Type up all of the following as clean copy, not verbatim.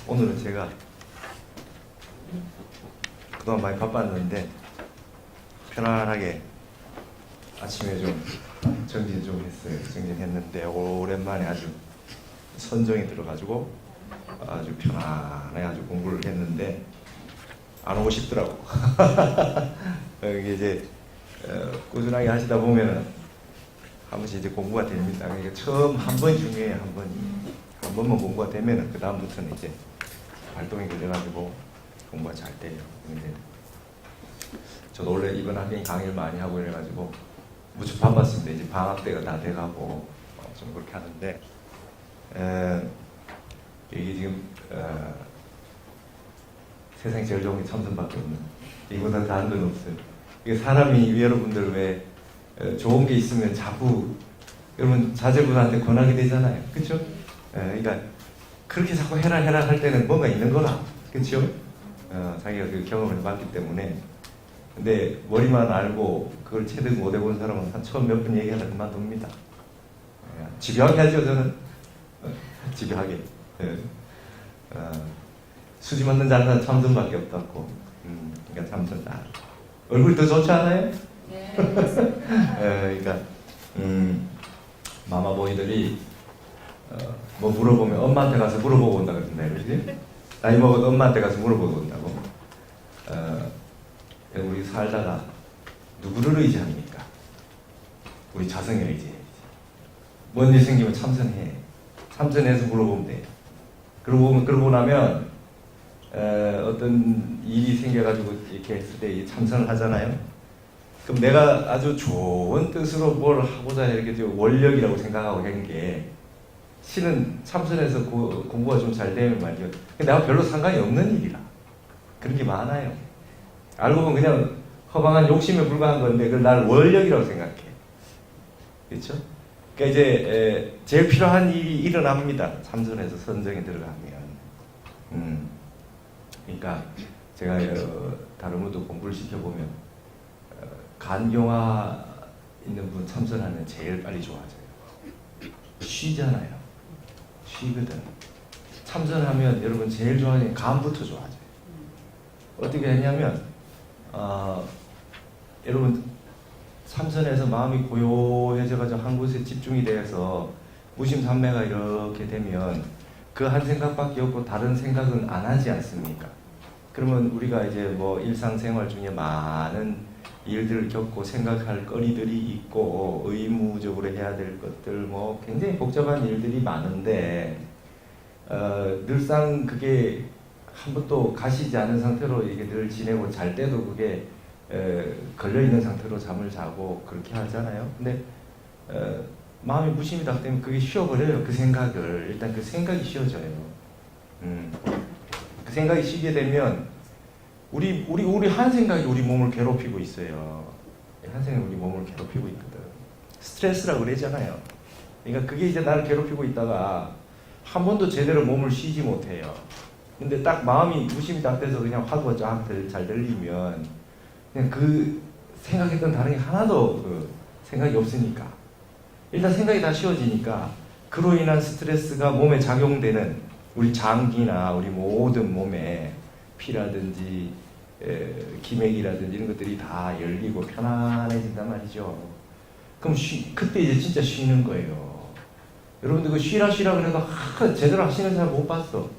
오늘은 제가 그동안 많이 바빴는데 편안하게 아침에 좀 정진 좀 했어요. 정진했는데 오랜만에 아주 선정이 들어가지고 아주 편안하게 아주 공부를 했는데 안 오고 싶더라고. 이게 이제 꾸준하게 하시다 보면은 한 번씩 이제 공부가 됩니다. 그러니까 처음 한 번이 중요해요. 한 번이. 한 번만 공부가 되면은 그 다음부터는 이제 활동이 걸려가지고 공부가 잘 돼요. 근데 저도 원래 이번 학기에 강의를 많이 하고 이래가지고 무척 바빴습니다. 이제 방학 때가 다 돼가고 좀 그렇게 하는데 이게 지금 세상에 제일 좋은 게 참선밖에 없는, 이거보다 다른 건 없어요. 이게 사람이 여러분들 왜 좋은 게 있으면 자꾸 여러분 자제분한테 권하게 되잖아요. 그렇죠? 그러니까 그렇게 자꾸 해라 할 때는 뭔가 있는 거라. 그렇죠? 자기가 그 경험을 해봤기 때문에. 근데 머리만 알고 그걸 체득 못 해본 사람은 한 처음 몇 번 얘기하다 그만둡니다. 집요하게 하죠. 저는 집요하게. 수지 맞는 자는 참선밖에 없다고. 그러니까 참선 다. 얼굴이 더 좋지 않아요? 네. 그러니까 마마보이들이 뭐 물어보면 엄마한테 가서 물어보고 온다 그러던데, 그렇지? 나이 먹은 엄마한테 가서 물어보고 온다고. 우리 살다가 누구를 의지합니까? 우리 자성에 의지해야지. 뭔 일 생기면 참선해. 참선해서 물어보면 돼. 그러고 나면 어떤 일이 생겨가지고 이렇게 했을 때 참선을 하잖아요. 그럼 내가 아주 좋은 뜻으로 뭘 하고자 이렇게 원력이라고 생각하고 한 게 실은 참선해서 공부가 좀 잘 되면 말이죠. 근데 내가 별로 상관이 없는 일이라. 그런 게 많아요. 알고 보면 그냥 허망한 욕심에 불과한 건데 그걸 나를 원력이라고 생각해. 그렇죠? 그러니까 이제 제일 필요한 일이 일어납니다. 참선해서 선정에 들어가면. 그러니까 제가 다른 분도 공부를 시켜보면 간경화 있는 분 참선하면 제일 빨리 좋아져요. 쉬잖아요. 쉬거든. 참선하면 여러분 제일 좋아하는 게 간부터 좋아져요. 어떻게 했냐면 여러분 참선해서 마음이 고요해져가지고 한 곳에 집중이 돼서 무심삼매가 이렇게 되면 그 한 생각밖에 없고 다른 생각은 안 하지 않습니까? 그러면 우리가 이제 뭐 일상생활 중에 많은 일들을 겪고 생각할 거리들이 있고 의무적으로 해야 될 것들 뭐 굉장히 복잡한 일들이 많은데 늘상 그게 한 번도 가시지 않은 상태로 이게 늘 지내고 잘 때도 그게 걸려있는 상태로 잠을 자고 그렇게 하잖아요. 근데 마음이 무심이 딱 되면 그게 쉬어버려요. 그 생각을. 일단 그 생각이 쉬어져요. 그 생각이 쉬게 되면 우리 한 생각이 우리 몸을 괴롭히고 있어요. 한 생각이 우리 몸을 괴롭히고 있거든. 스트레스라고 그러잖아요. 그러니까 그게 이제 나를 괴롭히고 있다가 한 번도 제대로 몸을 쉬지 못해요. 근데 딱 마음이 무심이 딱 돼서 그냥 화두가 쫙 잘 들리면 그냥 그 생각했던 다른 게 하나도 그 생각이 없으니까 일단 생각이 다 쉬워지니까 그로 인한 스트레스가 몸에 작용되는 우리 장기나 우리 모든 몸에 피라든지 기맥이라든지 이런 것들이 다 열리고 편안해진단 말이죠. 그럼 그때 이제 진짜 쉬는 거예요. 여러분들 그 쉬라 그래도 제대로 하시는 사람 못 봤어.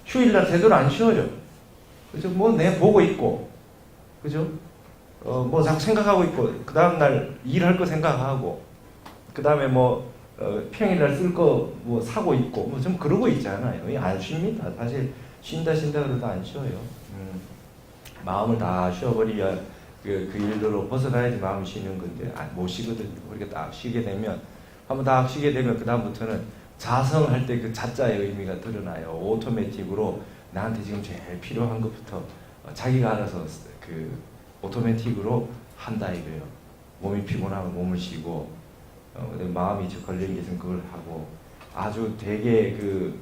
휴일날 제대로 안 쉬어요. 그죠? 뭐 내 보고 있고, 그죠? 뭐 자꾸 생각하고 있고, 그 다음날 일할 거 생각하고, 그 다음에 뭐 평일날 쓸 거 뭐 사고 있고, 뭐 좀 그러고 있잖아요. 안 쉽니다. 사실 쉰다 그래도 안 쉬어요. 마음을 다 쉬어버리야 그 일들로 벗어나야지 마음이 쉬는 건데 못 쉬거든요. 그렇게 딱 쉬게 되면 한번 딱 쉬게 되면 그 다음부터는 자성할 때 그 자자의 의미가 드러나요. 오토매틱으로 나한테 지금 제일 필요한 것부터 자기가 알아서 그 오토매틱으로 한다 이거예요. 몸이 피곤하면 몸을 쉬고 마음이 걸리는 게 있으면 그걸 하고 아주 되게 그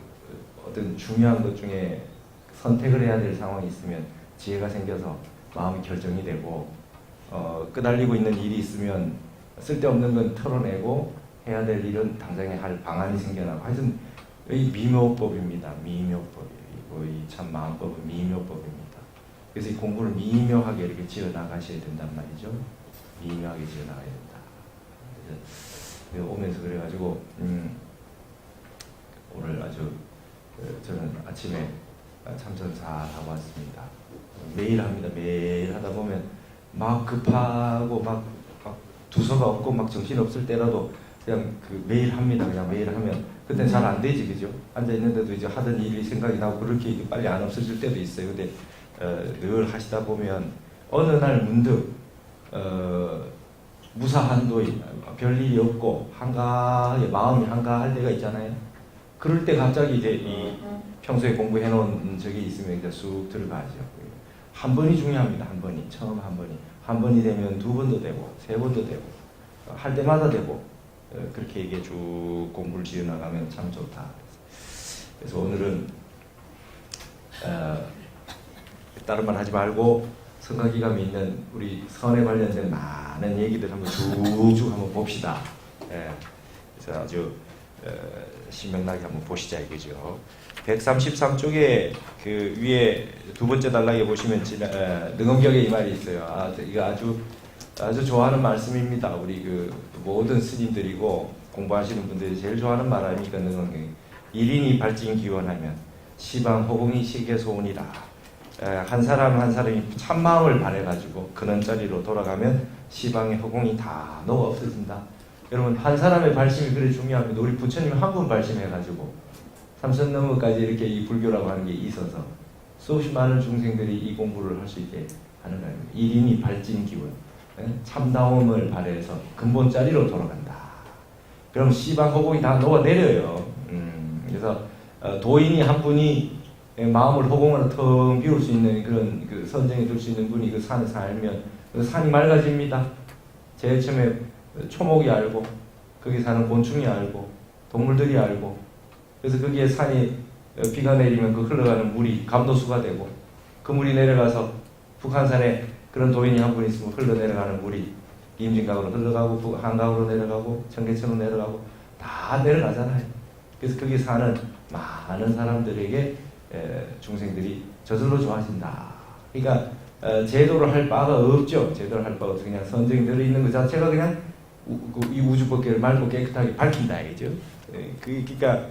어떤 중요한 것 중에 선택을 해야 될 상황이 있으면 지혜가 생겨서 마음이 결정이 되고 끄달리고 있는 일이 있으면 쓸데없는 건 털어내고 해야 될 일은 당장에 할 방안이 생겨나고 하여튼 이 미묘법입니다. 미묘법이에요. 참 마음법은 미묘법입니다. 그래서 이 공부를 미묘하게 이렇게 지어 나가셔야 된단 말이죠. 미묘하게 지어 나가야 된다. 그래서 오면서 그래가지고 오늘 아주 저는 아침에 참선 잘 하고 왔습니다. 매일 합니다. 매일 하다 보면 막 급하고 막 두서가 없고 막 정신 없을 때라도 그냥 매일 합니다. 그냥 매일 하면 그때 잘 안 되지, 그죠? 앉아 있는데도 이제 하던 일이 생각이 나고 그렇게 빨리 안 없어질 때도 있어요. 근데 늘 하시다 보면 어느 날 문득 무사한도인 별일이 없고 한가하게 마음이 한가할 때가 있잖아요. 그럴 때 갑자기 이제 이 평소에 공부해 놓은 적이 있으면 이제 쑥 들어가죠. 한 번이 중요합니다. 한 번이 처음 한 번이 되면 두 번도 되고 세 번도 되고 할 때마다 되고 그렇게 이게 쭉 공부를 지어 나가면 참 좋다. 그래서 오늘은 다른 말 하지 말고 성가기감이 있는 우리 선에 관련된 많은 얘기들 한번 쭉쭉 한번 봅시다. 그래서 아주 신명나게 한번 보시자 이거죠. 133쪽에 그 위에 두 번째 단락에 보시면 능엄경에 이 말이 있어요. 이거 아주 좋아하는 말씀입니다. 우리 그 모든 스님들이고 공부하시는 분들이 제일 좋아하는 말 아닙니까? 능엄경이. 일인이 발진기원하면 시방 호봉이 시계소원이라. 한 사람 한 사람이 참마음을 바래가지고 근원자리로 돌아가면 시방의 허공이 다 녹아 없어진다. 여러분 한 사람의 발심이 그래 중요합니다. 우리 부처님 한 분 발심해가지고 삼선너머까지 이렇게 이 불교라고 하는 게 있어서 수없이 많은 중생들이 이 공부를 할 수 있게 하는 거예요. 일인이 발진기원, 참다움을 발해서 근본자리로 돌아간다. 그럼 시방 허공이 다 녹아내려요. 그래서 도인이 한 분이 마음을 허공으로 텅 비울 수 있는 그런 그 선정에 둘 수 있는 분이 그 산에 살면 그 산이 맑아집니다. 제일 처음에 초목이 알고 거기 사는 곤충이 알고 동물들이 알고 그래서 거기에 산이 비가 내리면 그 흘러가는 물이 감도수가 되고 그 물이 내려가서 북한산에 그런 도인이 한 분 있으면 흘러내려가는 물이 임진강으로 흘러가고 한강으로 내려가고 청계천으로 내려가고 다 내려가잖아요. 그래서 거기 사는 많은 사람들에게 중생들이 저절로 좋아진다. 그러니까 제도를 할 바가 없죠. 제도를 할 바가 없어. 그냥 선정이 들어있는 것 자체가 그냥 이 우주법계를 맑고 깨끗하게 밝힌다 이거죠. 그러니까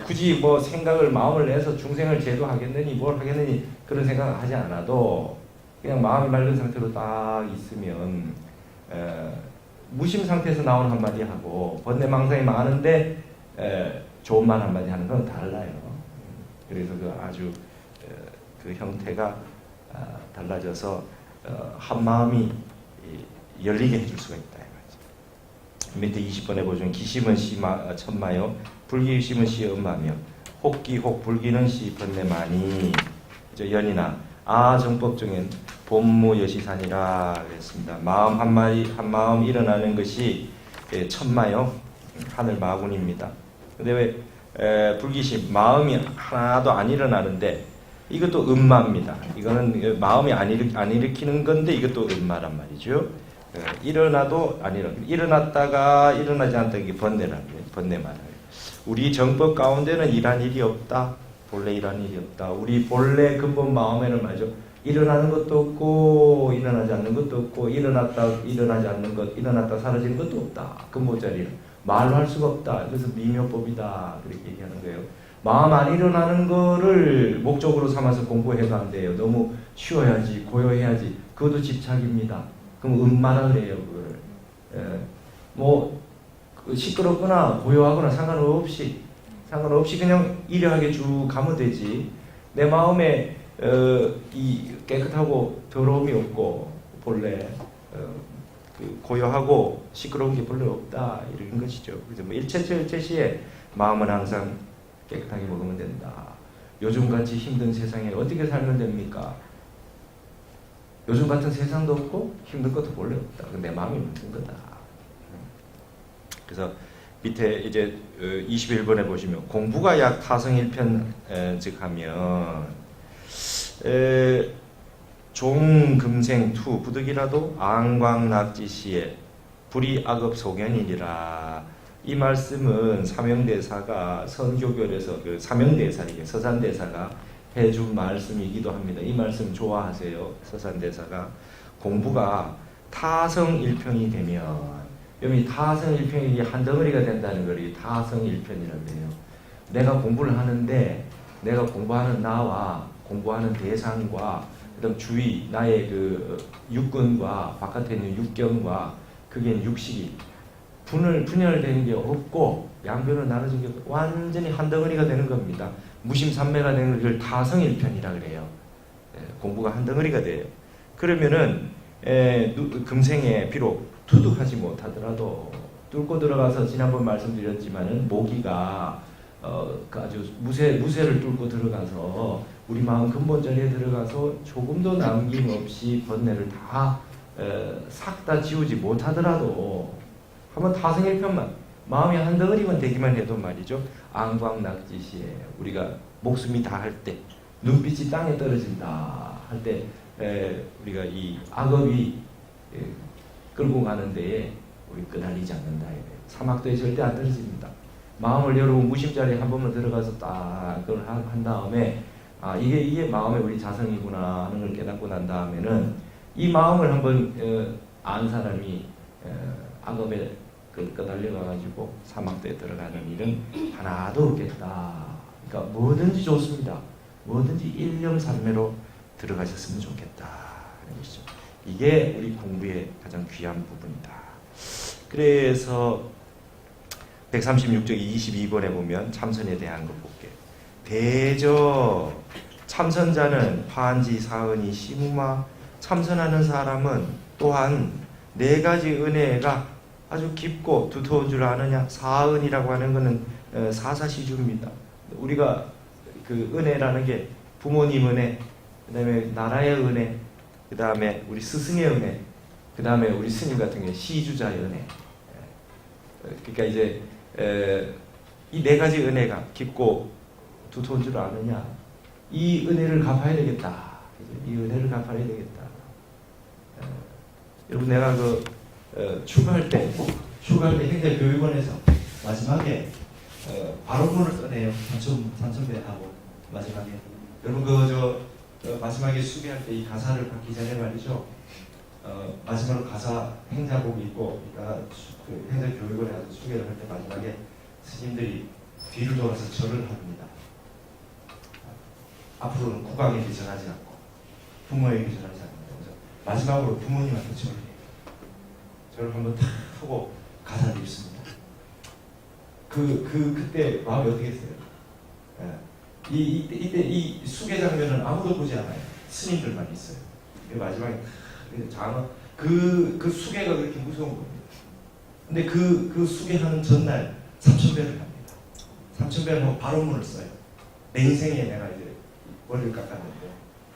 굳이 뭐 생각을 마음을 내서 중생을 제도하겠느니 뭘 하겠느니 그런 생각을 하지 않아도 그냥 마음이 맑은 상태로 딱 있으면 무심 상태에서 나오는 한마디 하고 번뇌망상이 많은데 좋은 말 한마디 하는 건 달라요. 그래서 그 아주 그 형태가 달라져서 한 마음이 열리게 해줄 수가 있다. 밑에 20번에 보시면 기심은 시 천마요 불기심은 시 엄마며 혹기혹 불기는 시 번뇌만이 연이나 정법 중엔 본무 여시산이라 그랬습니다. 마음 한 마음 일어나는 것이 천마요 하늘 마군입니다. 근데 왜 불기심 마음이 하나도 안 일어나는데 이것도 음마입니다. 이거는 마음이 안 일으키는 건데 이것도 음마란 말이죠. 일어나도 안 일어났다가 일어나지 않다 이게 번뇌란 거예요. 번뇌만. 우리 정법 가운데는 이란 일이 없다. 본래 이란 일이 없다. 우리 본래 근본 마음에는 말이죠. 일어나는 것도 없고 일어나지 않는 것도 없고 일어났다 일어나지 않는 것 일어났다 사라지는 것도 없다. 근본자리는 말로 할 수가 없다. 그래서 미묘법이다. 그렇게 얘기하는 거예요. 마음 안 일어나는 거를 목적으로 삼아서 공부해도 안 돼요. 너무 쉬어야지 고요해야지 그것도 집착입니다. 그럼 음마라 그래요. 그걸 뭐 시끄럽거나 고요하거나 상관없이 그냥 일하게 쭉 가면 되지. 내 마음에 이 깨끗하고 더러움이 없고 본래 그 고요하고 시끄러운 게 별로 없다 이런 것이죠. 그래서 뭐 일체시에 마음은 항상 깨끗하게 먹으면 된다. 요즘같이 힘든 세상에 어떻게 살면 됩니까? 요즘 같은 세상도 없고 힘든 것도 본래 없다. 내 마음이 힘든 거다. 그래서 밑에 이제 21번에 보시면 공부가 약 타성일편 즉 하면 종금생투 부득이라도 앙광낙지시에 불이 악업 소견이니라. 이 말씀은 사명대사가 선교결에서 그 사명대사 이게 서산대사가 해준 말씀이기도 합니다. 이 말씀 좋아하세요. 서산대사가 공부가 타성일편이 되면 여기 타성일편이 한 덩어리가 된다는 걸 타성일편이라고 해요. 내가 공부를 하는데 내가 공부하는 나와 공부하는 대상과 그다음 주위 나의 그 육근과 바깥에 있는 육경과 그게 육식이 분열되는 게 없고 양변으로 나눠진 게 완전히 한 덩어리가 되는 겁니다. 무심산매가 되는 걸 타성일편이라 그래요. 공부가 한 덩어리가 돼요. 그러면은 금생에 비록 투득하지 못하더라도 뚫고 들어가서 지난번 말씀드렸지만은 모기가 아주 무쇠를 뚫고 들어가서 우리 마음 근본전에 들어가서 조금도 남김없이 번뇌를 다 싹 다 지우지 못하더라도 한번 타성일편만 마음이 한 덩어리만 되기만 해도 말이죠. 안광낙지시에 우리가 목숨이 다할 때 눈빛이 땅에 떨어진다 할 때 우리가 이 악업이 끌고 가는 데에 우리 끄달리지 않는다. 사막도에 절대 안 떨어집니다. 마음을 여러분 무심자리에 한 번만 들어가서 딱 그걸 한 다음에 이게 마음의 우리 자성이구나 하는 걸 깨닫고 난 다음에는 이 마음을 한번 안 사람이 악업에 끌달려가지고 사막도에 들어가는 일은 하나도 없겠다. 그러니까 뭐든지 좋습니다. 뭐든지 일념삼매로 들어가셨으면 좋겠다 하는 것이죠. 이게 우리 공부의 가장 귀한 부분이다. 그래서 136쪽 22번에 보면 참선에 대한 거 볼게요. 대저 참선자는 화한지 사은이 시무마. 참선하는 사람은 또한 네 가지 은혜가 아주 깊고 두터운 줄 아느냐. 사은이라고 하는 것은 사사시주입니다. 우리가 그 은혜라는 게 부모님 은혜, 그 다음에 나라의 은혜, 그 다음에 우리 스승의 은혜, 그 다음에 우리 스님 같은 게 시주자의 은혜. 그러니까 이제 이 네 가지 은혜가 깊고 두터운 줄 아느냐. 이 은혜를 갚아야 되겠다. 이 은혜를 갚아야 되겠다. 여러분 내가 출가할 때 행자교육원에서 마지막에 발언문을 써내요. 산천배하고 마지막에 여러분 마지막에 수배할 때 이 가사를 받기 전에 말이죠. 마지막으로 가사 행자복 입고 그 행자교육원에 가서 수배를 할 때 마지막에 스님들이 뒤를 돌아서 절을 합니다. 앞으로는 국왕에게 절하지 않고 부모에게 절하지 않는다. 그래서 마지막으로 부모님한테 절을 해요. 절을 한번 탁 하고 가사를 읽습니다. 그때 마음이 어떻게 했어요? 이때 이 수계 장면은 아무도 보지 않아요. 스님들만 있어요. 마지막에 그 수계가 그렇게 무서운 겁니다. 근데 그 수계하는 전날 삼천배를 합니다. 삼천배를 하고 발언문을 써요. 내 인생에 내가 이제 머리를 깎았는데.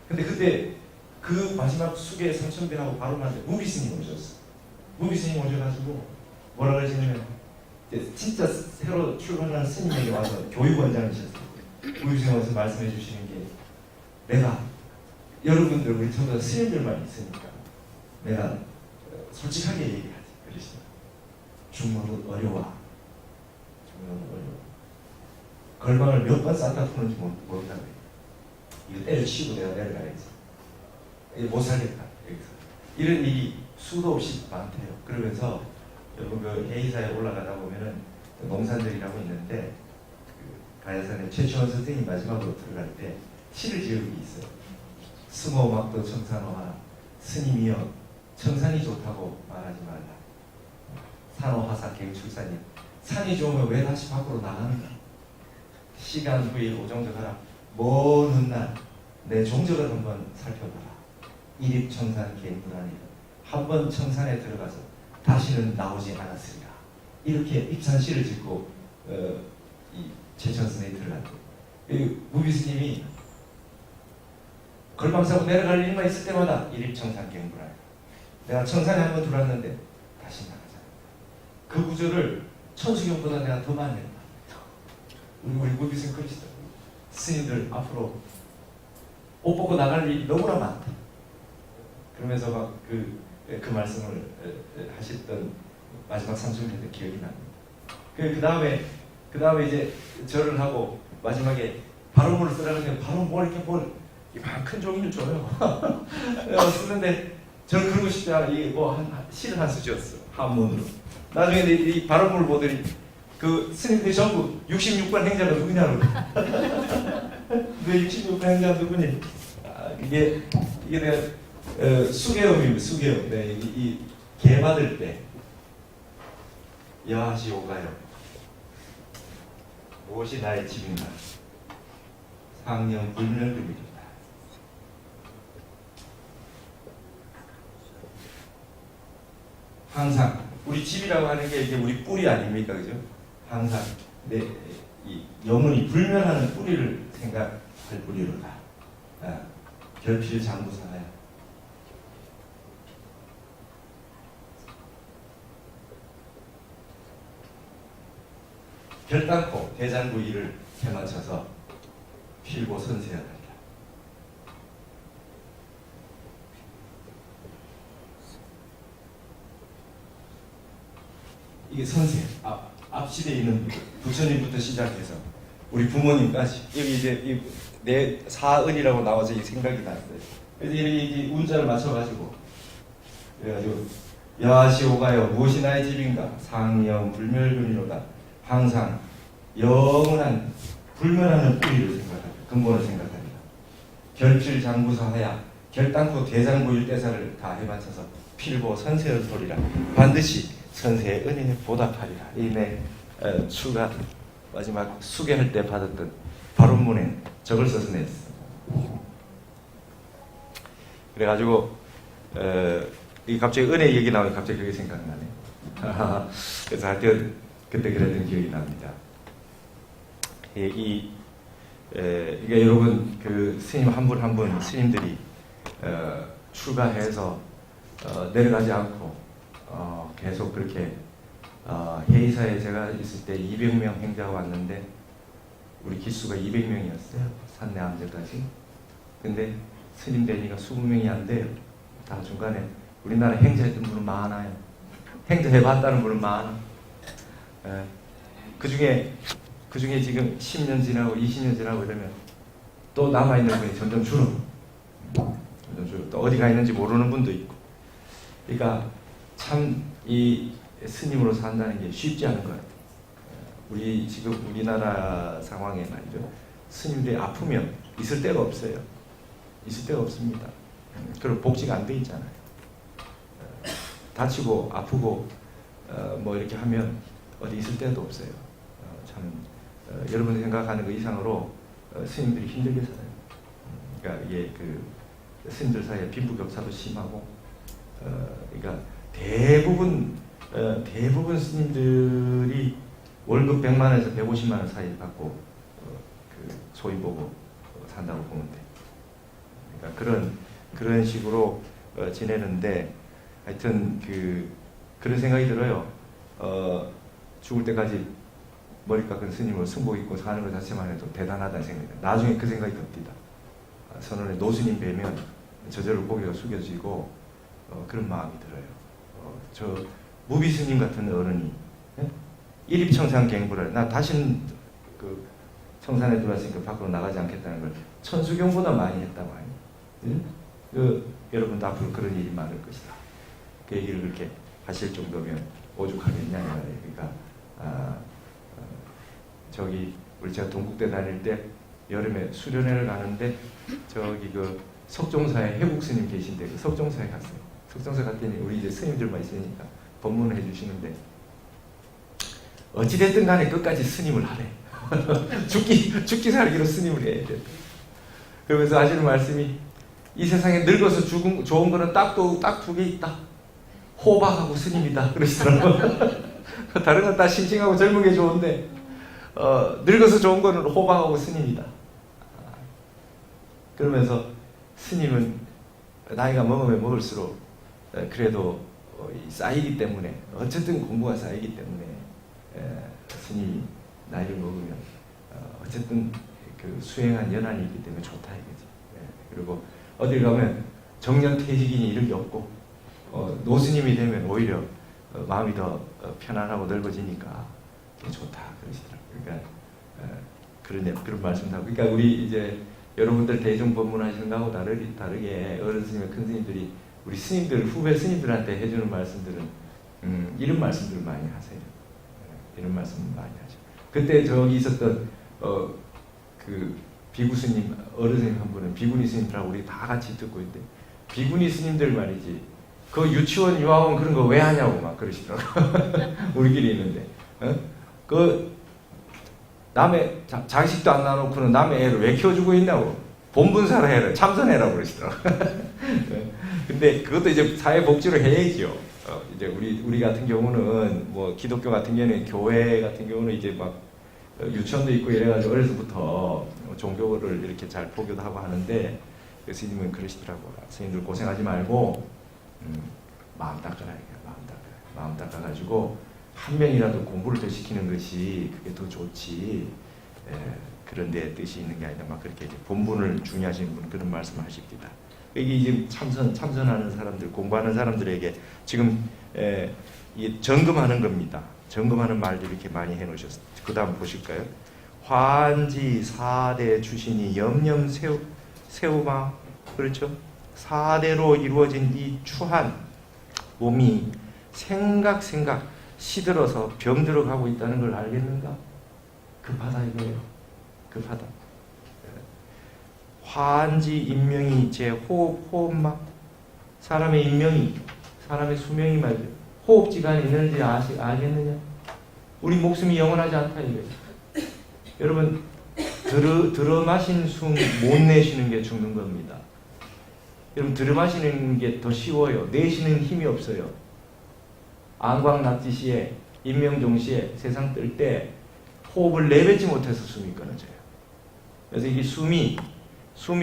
근데 그때 그 마지막 수계 삼천배하고 발언하는데 무비스님 오셨어. 무비스님 오셔가지고 뭐라 그러시냐면 진짜 새로 출근하는 스님에게 와서 교육원장이셨어요. 무비스님 와서 말씀해 주시는 게 내가 여러분들 우리 전부 다 스님들만 있으니까 내가 솔직하게 얘기하지. 그러시죠. 중문은 어려워. 걸방을 몇 번 쌌다 푸는지 모른다고 해요. 이거 때려치우고 내가 내려가야지. 못 살겠다. 여기서. 이런 일이 수도 없이 많대요. 그러면서 여러분 그 A사에 올라가다 보면은 농산들이라고 있는데 그 가야산에 최치원 선생님 마지막으로 들어갈 때 시를 지은 게 있어요. 스모막도 청산호하라. 스님이여 청산이 좋다고 말하지 말라. 산호하사 갱출산이 산이 좋으면 왜 다시 밖으로 나가는가? 시간 후에 오정적하라. 먼 훗날 내 종적을 한번 살펴봐라. 일입청산 갱불하니라. 한번 청산에 들어가서 다시는 나오지 않았으리라. 이렇게 입산시를 짓고 이 제천선에 들어갔대요. 무비스님이 걸방사고 내려갈 일만 있을 때마다 일입청산 갱불하니라. 내가 청산에 한번 들어왔는데 다시 나가자. 그 구절을 천수경보다 내가 더 많이 했다. 우리 무비스님 그러시더라고요. 스님들 앞으로 옷 벗고 나갈 일이 너무나 많다. 그러면서 막 그 말씀을 하셨던 마지막 삼순회 때 기억이 납니다. 그 다음에 이제 절을 하고 마지막에 바로 물을 쓰라고 했는데 바로 뭘 이렇게 큰 종이를 줘요. 쓰는데 저는 그러고 싶지 않아. 이게 시를 한 수 지었어. 한문으로. 나중에 이 발음을 보더니 그 스님들이 전부 66번 행자가 누구냐고. 왜 66번 행자가 누구니? 이게 내가 수계음입니다. 수계음. 네, 개 받을 때 여하시오가요. 무엇이 나의 집인가? 상령 불멸금이다. 항상 우리 집이라고 하는 게 이게 우리 뿌리 아닙니까, 그죠? 항상 이 영혼이 불멸하는 뿌리를 생각할 뿌리로다. 결필 장부사야. 결단코 대장부 일을 해맞춰서 필고 선세해야 한다. 이게 선세, 앞시대에 있는 부처님부터 시작해서 우리 부모님까지 여기 이제 내 사은이라고 나와서 이 생각이 났어요. 그래서 이 운자를 맞춰가지고 그래가지고 여하시오가요 무엇이 나의 집인가 상영 불멸근이로다. 항상 영원한 불멸하는 뿌리를 생각합니다. 근본을 생각합니다. 결필 장부사하야 결단코 대장부일 대사를 다 해맞춰서 필보 선세를 돌리라. 반드시 선세의 은혜에 보답하리라. 이내 추가 마지막 수계할 때 받았던 발언문에 저걸 써서 냈어. 그래가지고 이 갑자기 은혜 얘기 나오면 갑자기 그게 생각나네. 그래서 하여튼 그때 그랬던 기억이 납니다. 그러니까 여러분 그 스님 한 분 한 분 스님들이 출가해서 내려가지 않고 계속 그렇게 회의사에 제가 있을 때 200명 행자가 왔는데 우리 기수가 200명이었어요. 산내암제까지. 근데 스님 되니까 20명이 안 돼요. 다 중간에 우리나라 행자했던 분은 많아요. 행자해봤다는 분은 많아. 그 중에 지금 10년 지나고 20년 지나고 이러면 또 남아있는 분이 점점 줄어. 또 어디 가 있는지 모르는 분도 있고. 그러니까 참 이 스님으로 산다는 게 쉽지 않은 것 같아요. 우리 지금 우리나라 상황에 말이죠. 스님들이 아프면 있을 데가 없어요. 있을 데가 없습니다. 그리고 복지가 안 돼 있잖아요. 다치고 아프고 뭐 이렇게 하면 어디 있을 데도 없어요. 참 여러분이 생각하는 그 이상으로 스님들이 힘들게 살아요. 그러니까 이게 그 스님들 사이에 빈부격차도 심하고, 그러니까 대부분 스님들이 월급 100만 원에서 150만 원 사이 받고 그 소위 보고 산다고 보면 돼. 그러니까 그런 식으로 지내는데 하여튼 그런 생각이 들어요. 죽을 때까지 머리 깎은 스님으로 승복 입고 사는 것 자체만 해도 대단하다는 생각이 들어요. 나중에 그 생각이 듭니다. 선원에 노스님 뵈면 저절로 고개가 숙여지고 그런 마음이 들어요. 저 무비스님 같은 어른이 일입청산 갱부를 나 다시는 그 청산에 들어왔으니까 밖으로 나가지 않겠다는 걸 천수경보다 많이 했다고 하니 여러분도 앞으로 그런 일이 많을 것이다. 그 얘기를 그렇게 하실 정도면 오죽하겠냐 이 말이에요. 그러니까 저기 우리 제가 동국대 다닐 때 여름에 수련회를 가는데 저기 그 석종사에 해국 스님 계신데 그 석종사에 갔어요. 석종사 갔더니 우리 이제 스님들만 있으니까 법문을 해주시는데 어찌됐든 간에 끝까지 스님을 하래. 죽기 살기로 스님을 해야 돼. 그러면서 하시는 말씀이 이 세상에 늙어서 좋은 거는 딱 두 개 있다. 호박하고 스님이다. 그러시더라고요. 다른 건 다 싱싱하고 젊은 게 좋은데 늙어서 좋은 거는 호박하고 스님이다. 그러면서 스님은 나이가 먹으면 먹을수록 그래도 쌓이기 때문에 어쨌든 공부가 쌓이기 때문에 스님이 나이를 먹으면 어쨌든 그 수행한 연한이 있기 때문에 좋다 이거지. 그리고 어딜 가면 정년퇴직이니 이런 게 없고 노스님이 되면 오히려 마음이 더 편안하고 넓어지니까 좋다 그러시더라고요. 그러니까 그런 말씀을 하고. 그러니까 우리 이제 여러분들 대중 법문하시는 거하고 다르게 어른 스님, 큰 스님들이 우리 스님들, 후배 스님들한테 해주는 말씀들은 이런 말씀들을 많이 하세요. 이런 말씀을 많이 하죠. 그때 저기 있었던 그 비구 스님, 어른 스님 한 분은 비구니 스님들하고 우리 다 같이 듣고 있는데, 비구니 스님들 말이지, 그 유치원, 유아원 그런 거 왜 하냐고 막 그러시더라고. 우리끼리 있는데, 그 남의 자식도 안 낳아놓고는 남의 애를 왜 키워주고 있냐고. 본분사를 해라, 참선해라 그러시더라고. 근데 그것도 이제 사회복지로 해야지요. 이제 우리 같은 경우는 뭐 기독교 같은 경우는, 교회 같은 경우는 이제 막 유치원도 있고 이래가지고 어려서부터 종교를 이렇게 잘 포교도 하고 하는데, 그 스님은 그러시더라고. 스님들 고생하지 말고 마음 닦아라. 마음 닦아가지고 한 명이라도 공부를 더 시키는 것이 그게 더 좋지. 그런데 뜻이 있는 게 아니라 막 그렇게 이제 본분을 중요하시는 분 그런 말씀을 하십니다. 이게 이제 참선하는 사람들, 공부하는 사람들에게 지금 이 점검하는 겁니다. 점검하는 말들 이렇게 많이 해놓으셨어요. 그 다음 보실까요? 환지 4대 주신이 염염 세우마. 그렇죠? 4대로 이루어진 이 추한 몸이 생각 시들어서 병들어 가고 있다는 걸 알겠는가? 급하다 이거예요. 급하다. 환지 인명이 제 호흡막. 사람의 인명이, 사람의 수명이 말이죠. 호흡지간에 있는지 알겠느냐? 우리 목숨이 영원하지 않다 이거예요. 여러분, 들어 마신 숨 못 내쉬는 게 죽는 겁니다. 여러분, 들어 마시는 게 더 쉬워요. 내쉬는 힘이 없어요. 안광낙지시에, 임명종시에 세상 뜰 때 호흡을 내뱉지 못해서 숨이 끊어져요. 그래서 이게 숨이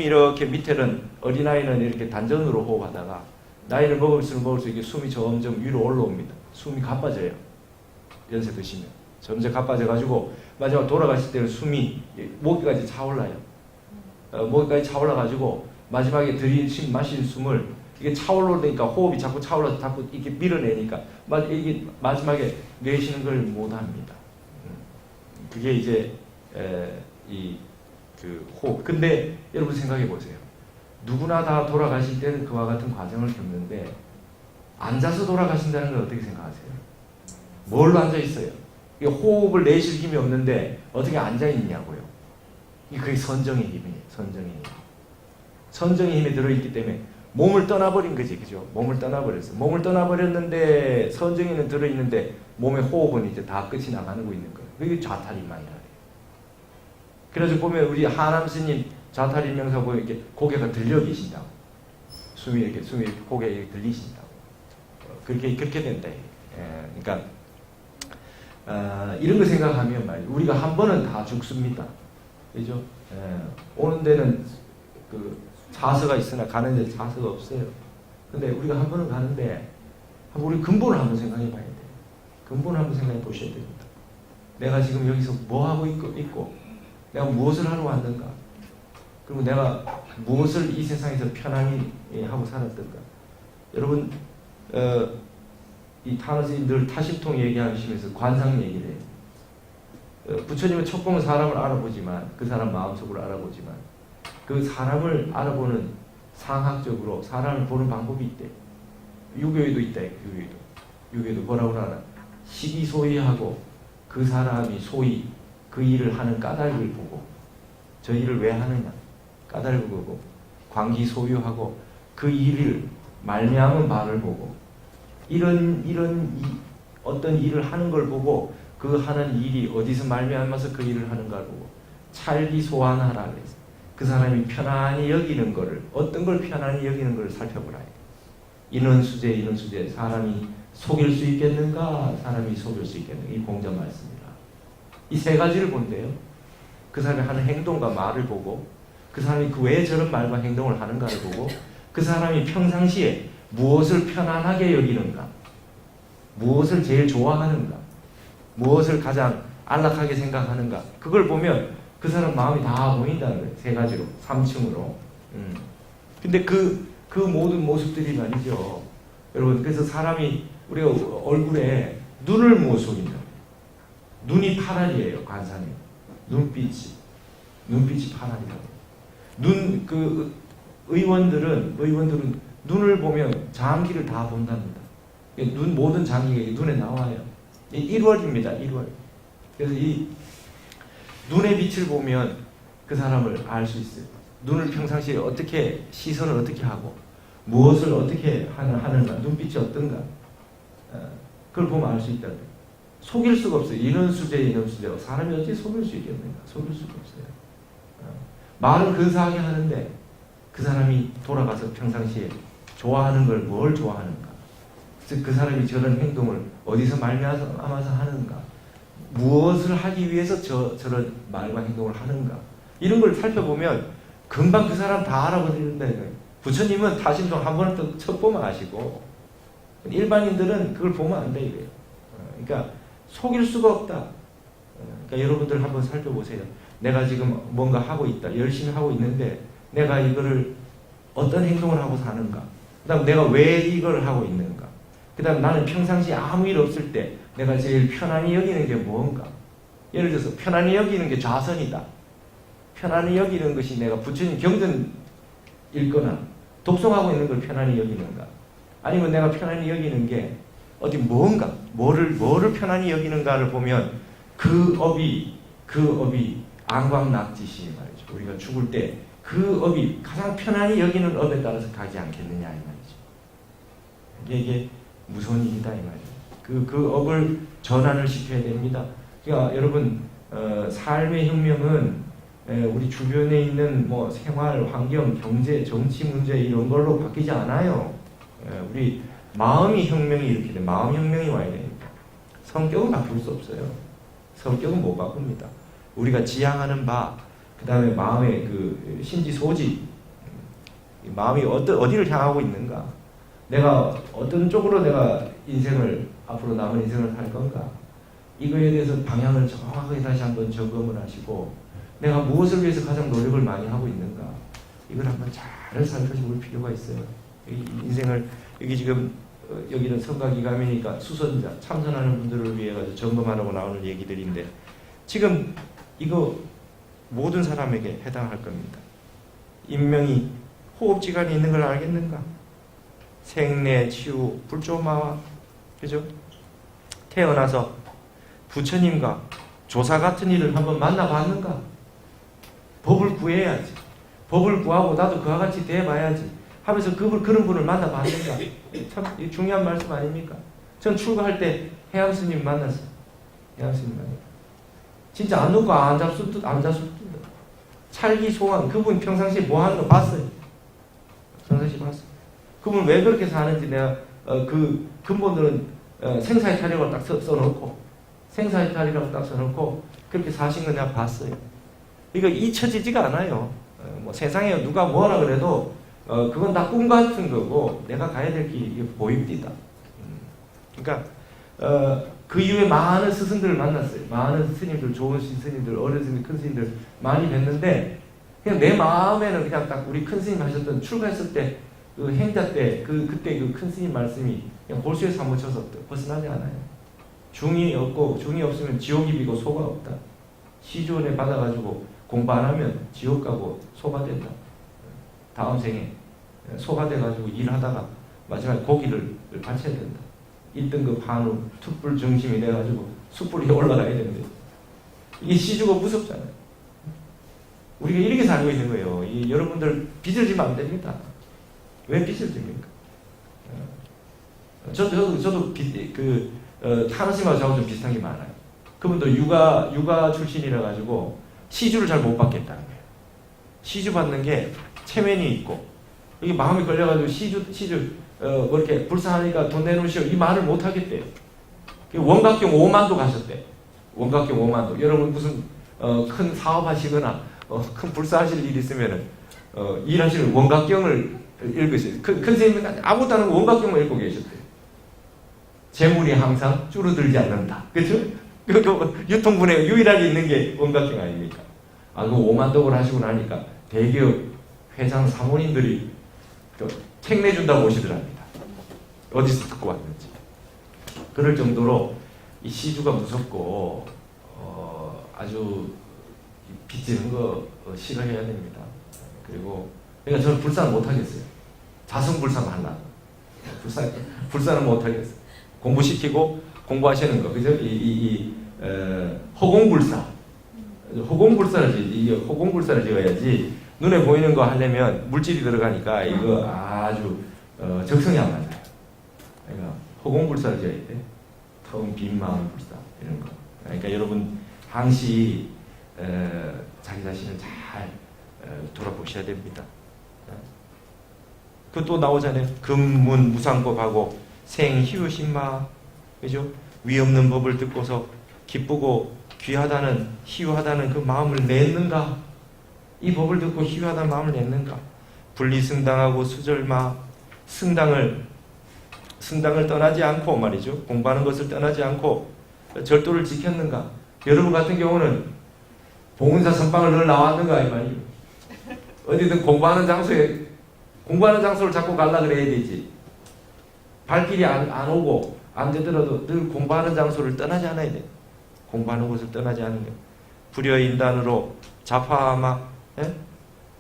이렇게 밑에는, 어린아이는 이렇게 단전으로 호흡하다가 나이를 먹을수록 이게 숨이 점점 위로 올라옵니다. 숨이 가빠져요. 연세 드시면 점점 가빠져가지고 마지막 돌아가실 때는 숨이 목까지 차올라요. 목까지 차올라가지고 마지막에 마신 숨을 이게 차올라오니까 호흡이 자꾸 차올라서 자꾸 이렇게 밀어내니까 이게 마지막에 내쉬는 걸 못합니다. 그게 이제 그 호흡. 근데 여러분 생각해 보세요. 누구나 다 돌아가실 때는 그와 같은 과정을 겪는데, 앉아서 돌아가신다는 건 어떻게 생각하세요? 뭘로 앉아 있어요? 호흡을 내쉴 힘이 없는데 어떻게 앉아 있냐고요. 그게 선정의 힘이에요. 선정의 힘이 들어있기 때문에 몸을 떠나버린 거지, 그죠? 몸을 떠나버렸어. 몸을 떠나버렸는데 선정에는 들어있는데 몸의 호흡은 이제 다 끝이 나가고 있는 거예요. 그게 좌탈인망이라. 그래서 보면 우리 하남 스님 좌탈인명사 보면 이렇게 고개가 들려 계신다고. 숨이 이렇게 고개에 들리신다고. 그렇게 된다. 그러니까 이런 거 생각하면 말이죠. 우리가 한 번은 다 죽습니다. 그죠? 오는 데는 그 차서가 있으나 가는 데 차서가 없어요. 근데 우리가 한 번은 가는데 우리 근본을 한번 생각해 봐야 돼요. 근본을 한번 생각해 보셔야 됩니다. 내가 지금 여기서 뭐 하고 있고 내가 무엇을 하러 왔는가? 그리고 내가 무엇을 이 세상에서 편안히 하고 살았던가? 여러분, 이 타노스님 늘 타심통 얘기하시면서 관상 얘기를 해요. 부처님은 첫 보면 사람을 알아보지만, 그 사람 마음속으로 알아보지만, 그 사람을 알아보는 상학적으로 사람을 보는 방법이 있대. 유교에도 있다. 유교에도 뭐라고 하나? 시기소이하고 그 사람이 소위 그 일을 하는 까닭을 보고, 저 일을 왜 하느냐 까닭을 보고, 관기소유하고 그 일을 말미암은 바를 보고, 어떤 일을 하는 걸 보고 그 하는 일이 어디서 말미암아서 그 일을 하는가를 보고 찰기소환하라 그랬어요. 그 사람이 편안히 여기는 거를, 어떤 걸 편안히 여기는 걸 살펴보라. 인원수재 사람이 속일 수 있겠는가, 사람이 속일 수 있겠는가, 이 공자 말씀이라. 이 세 가지를 본대요. 그 사람이 하는 행동과 말을 보고, 그 사람이 그 왜 저런 말과 행동을 하는가를 보고, 그 사람이 평상시에 무엇을 편안하게 여기는가, 무엇을 제일 좋아하는가, 무엇을 가장 안락하게 생각하는가, 그걸 보면 그 사람 마음이 다 보인다는 거예요. 세 가지로, 3층으로. 근데 그 모든 모습들이 말이죠. 여러분, 그래서 사람이 우리가 얼굴에 눈을 못 속인다. 눈이 파란이에요, 관상이. 눈빛이. 눈빛이 파란이라고. 의원들은 눈을 보면 장기를 다 본답니다. 모든 장기가 눈에 나와요. 1월입니다. 1월. 그래서 이 눈의 빛을 보면 그 사람을 알 수 있어요. 눈을 평상시에 어떻게, 시선을 어떻게 하고 무엇을 어떻게 하는가, 눈빛이 어떤가, 그걸 보면 알 수 있다. 속일 수가 없어요. 이런 수제 사람이 어떻게 속일 수 있겠는가? 속일 수가 없어요. 말은 근사하게 하는데 그 사람이 돌아가서 평상시에 좋아하는 걸 뭘 좋아하는가, 즉 그 사람이 저런 행동을 어디서 말미암아서 하는가, 무엇을 하기 위해서 저런 말과 행동을 하는가, 이런 걸 살펴보면 금방 그 사람 다 알아버리는다 이거예요. 부처님은 타신동 한 번은 첫 보면 아시고 일반인들은 그걸 보면 안 돼 이거예요. 그러니까 속일 수가 없다. 그러니까 여러분들 한번 살펴보세요. 내가 지금 뭔가 하고 있다, 열심히 하고 있는데 내가 이거를 어떤 행동을 하고 사는가, 그 다음 내가 왜 이걸 하고 있는가, 그 다음 나는 평상시 아무 일 없을 때 내가 제일 편안히 여기는 게 뭔가. 예를 들어서 편안히 여기는 게 좌선이다. 편안히 여기는 것이 내가 부처님 경전 읽거나 독송하고 있는 걸 편안히 여기는가, 아니면 내가 편안히 여기는 게 어디 뭔가, 뭐를 편안히 여기는가를 보면 그 업이 안광낙지시 말이죠. 우리가 죽을 때 그 업이 가장 편안히 여기는 업에 따라서 가지 않겠느냐 이 말이죠. 이게 무서운 일이다 이 말이죠. 그 업을 전환을 시켜야 됩니다. 그러니까 여러분, 삶의 혁명은 우리 주변에 있는 뭐 생활, 환경, 경제, 정치 문제 이런 걸로 바뀌지 않아요. 우리 마음이 혁명이 이렇게 돼. 마음 혁명이 와야 됩니다. 성격은 바꿀 수 없어요. 성격은 못 바꿉니다. 우리가 지향하는 바, 그 다음에 마음의 그 심지 소지, 마음이 어디를 향하고 있는가, 내가 어떤 쪽으로 내가 앞으로 남은 인생을 살 건가, 이거에 대해서 방향을 정확하게 다시 한번 점검을 하시고 내가 무엇을 위해서 가장 노력을 많이 하고 있는가, 이걸 한번 잘 살펴볼 필요가 있어요. 인생을 여기 지금 여기는 성가기감이니까 수선자 참선하는 분들을 위해 가지고 점검하라고 나오는 얘기들인데, 지금 이거 모든 사람에게 해당할 겁니다. 인명이 호흡지간에 있는 걸 알겠는가? 생내, 치유, 불조마와, 그죠? 태어나서 부처님과 조사 같은 일을 한번 만나봤는가? 법을 구해야지. 법을 구하고 나도 그와 같이 돼봐야지 하면서 그런 분을 만나봤는가? 참 중요한 말씀 아닙니까? 전 출가할 때 해암 스님 만났어요. 해암 스님 만났어요. 진짜 안 놓고 안 잡수듯 찰기 소환, 그분 평상시에 뭐 하는 거 봤어요. 평상시에 봤어요. 그분 왜 그렇게 사는지 내가 그 근본들은 생사의 탈이라고 딱 써놓고, 생사의 탈이라고 딱 써놓고 그렇게 사신 거 내가 봤어요. 이거 잊혀지지가 않아요. 뭐 세상에 누가 뭐라 그래도 그건 다 꿈 같은 거고 내가 가야 될 길이 보입니다. 그러니까 그 이후에 많은 스승들을 만났어요. 많은 스님들, 좋은 스님들, 어른 스님, 큰 스님들 많이 뵀는데 그냥 내 마음에는 그냥 딱 우리 큰 스님 하셨던 출가했을 때 그 행자 때 그때 그 큰 스님 말씀이 그냥 골수에 사무쳐서 벗어나지 않아요. 중이 없고, 중이 없으면 지옥이 비고 소가 없다. 시주원에 받아가지고 공부 안 하면 지옥 가고 소가 된다. 다음 생에 소가 돼가지고 일하다가 마지막에 고기를 바쳐야 된다. 1등급 한우 특불 정심이 돼가지고 숯불 위에 올라가야 되는데, 이게 시주가 무섭잖아요. 우리가 이렇게 살고 있는 거예요. 여러분들 빚을 지면 안 됩니다. 왜 빚을 집니까? 저도 타노스님하고 저하고 좀 비슷한 게 많아요. 그분도 육아 출신이라 가지고 시주를 잘 못 받겠다는 거예요. 시주 받는 게 체면이 있고, 이게 마음이 걸려가지고 시주 뭐 이렇게 불쌍하니까 돈 내놓으시오 이 말을 못 하겠대요. 원각경 5만도 가셨대. 원각경 5만도. 여러분 무슨 큰 사업 하시거나 큰 불사하실 일 있으면은 일하시는 원각경을 읽으세요. 큰 선생님은 아무것도 안 하고 원각경만 읽고 계셨대요. 재물이 항상 줄어들지 않는다. 그렇죠? 유통분에 유일하게 있는 게 원각경 아닙니까? 그 5만 덕을 하시고 나니까 대기업 회장 사모님들이 책 내준다고 오시더랍니다. 어디서 듣고 왔는지. 그럴 정도로 이 시주가 무섭고 아주 빚지는 거 싫어해야 됩니다. 그리고 그러니까 저는 불산 못 하겠어요. 자성불산 하려. 불산은 못 하겠어요. 공부시키고 공부하시는 거. 그죠? 허공불사. 이게 허공불사를 지어야지. 눈에 보이는 거 하려면 물질이 들어가니까 이거 아주 적성이 안 맞아요. 그러니까 허공불사를 지어야 돼. 텅 빈 마음불사 이런 거. 그러니까 여러분 항시 자기 자신을 잘 돌아보셔야 됩니다. 그 또 나오잖아요. 금문 무상법하고 생희유신마, 그죠? 위 없는 법을 듣고서 기쁘고 귀하다는 희유하다는 그 마음을 냈는가? 이 법을 듣고 희유하다는 마음을 냈는가? 분리승당하고 수절마, 승당을 떠나지 않고 말이죠. 공부하는 것을 떠나지 않고 절도를 지켰는가? 여러분 같은 경우는 봉은사 선방을 늘 나왔는가 이 말이에요. 어디든 공부하는 장소를 자꾸 가려 그래야 되지. 발길이 안 오고 안 되더라도 늘 공부하는 장소를 떠나지 않아야 돼. 공부하는 곳을 떠나지 않는 게. 불여인단으로 자파마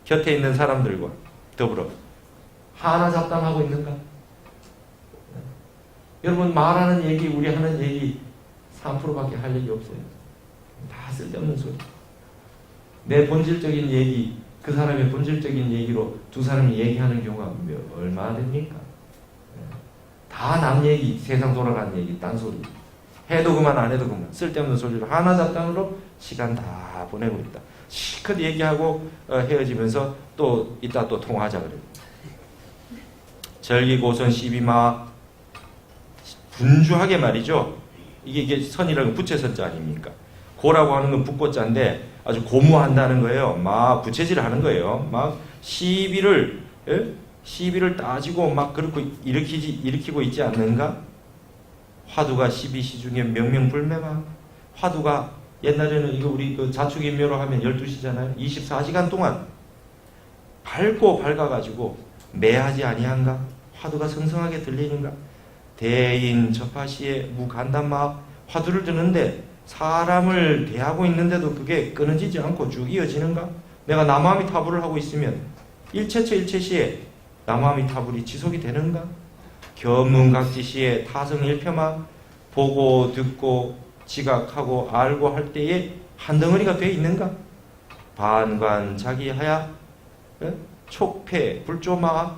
곁에 있는 사람들과 더불어 하나 잡담하고 있는가? 여러분 말하는 얘기, 우리 하는 얘기 3%밖에 할 얘기 없어요. 다 쓸데없는 소리. 내 본질적인 얘기, 그 사람의 본질적인 얘기로 두 사람이 얘기하는 경우가 얼마나 됩니까? 다 남 얘기, 세상 돌아가는 얘기, 딴소리. 해도 그만 안 해도 그만. 쓸데없는 소리로 하나 잡담으로 시간 다 보내고 있다. 실컷 얘기하고 헤어지면서 또 이따 또 통화하자 그래요. 절기고선 시비마 분주하게 말이죠. 이게 선이라는 부채선자 아닙니까? 고라고 하는 건 북고자인데 아주 고무한다는 거예요. 막 부채질을 하는 거예요. 막 시비를 따지고 막 그렇고 일으키고 있지 않는가? 화두가 시비시 중에 명명불매마. 화두가 옛날에는 이거 우리 그 자축인묘로 하면 12시잖아요. 24시간 동안 밝아가지고 매하지 아니한가? 화두가 성성하게 들리는가? 대인 접하시에 무간단마. 화두를 드는데 사람을 대하고 있는데도 그게 끊어지지 않고 쭉 이어지는가? 내가 남아미 타불을 하고 있으면 일체처 일체시에 남아미 타불이 지속이 되는가? 견문각지시에 타성일표마. 보고 듣고 지각하고 알고 할 때에 한 덩어리가 돼 있는가? 반관자기하야 촉패 불조마.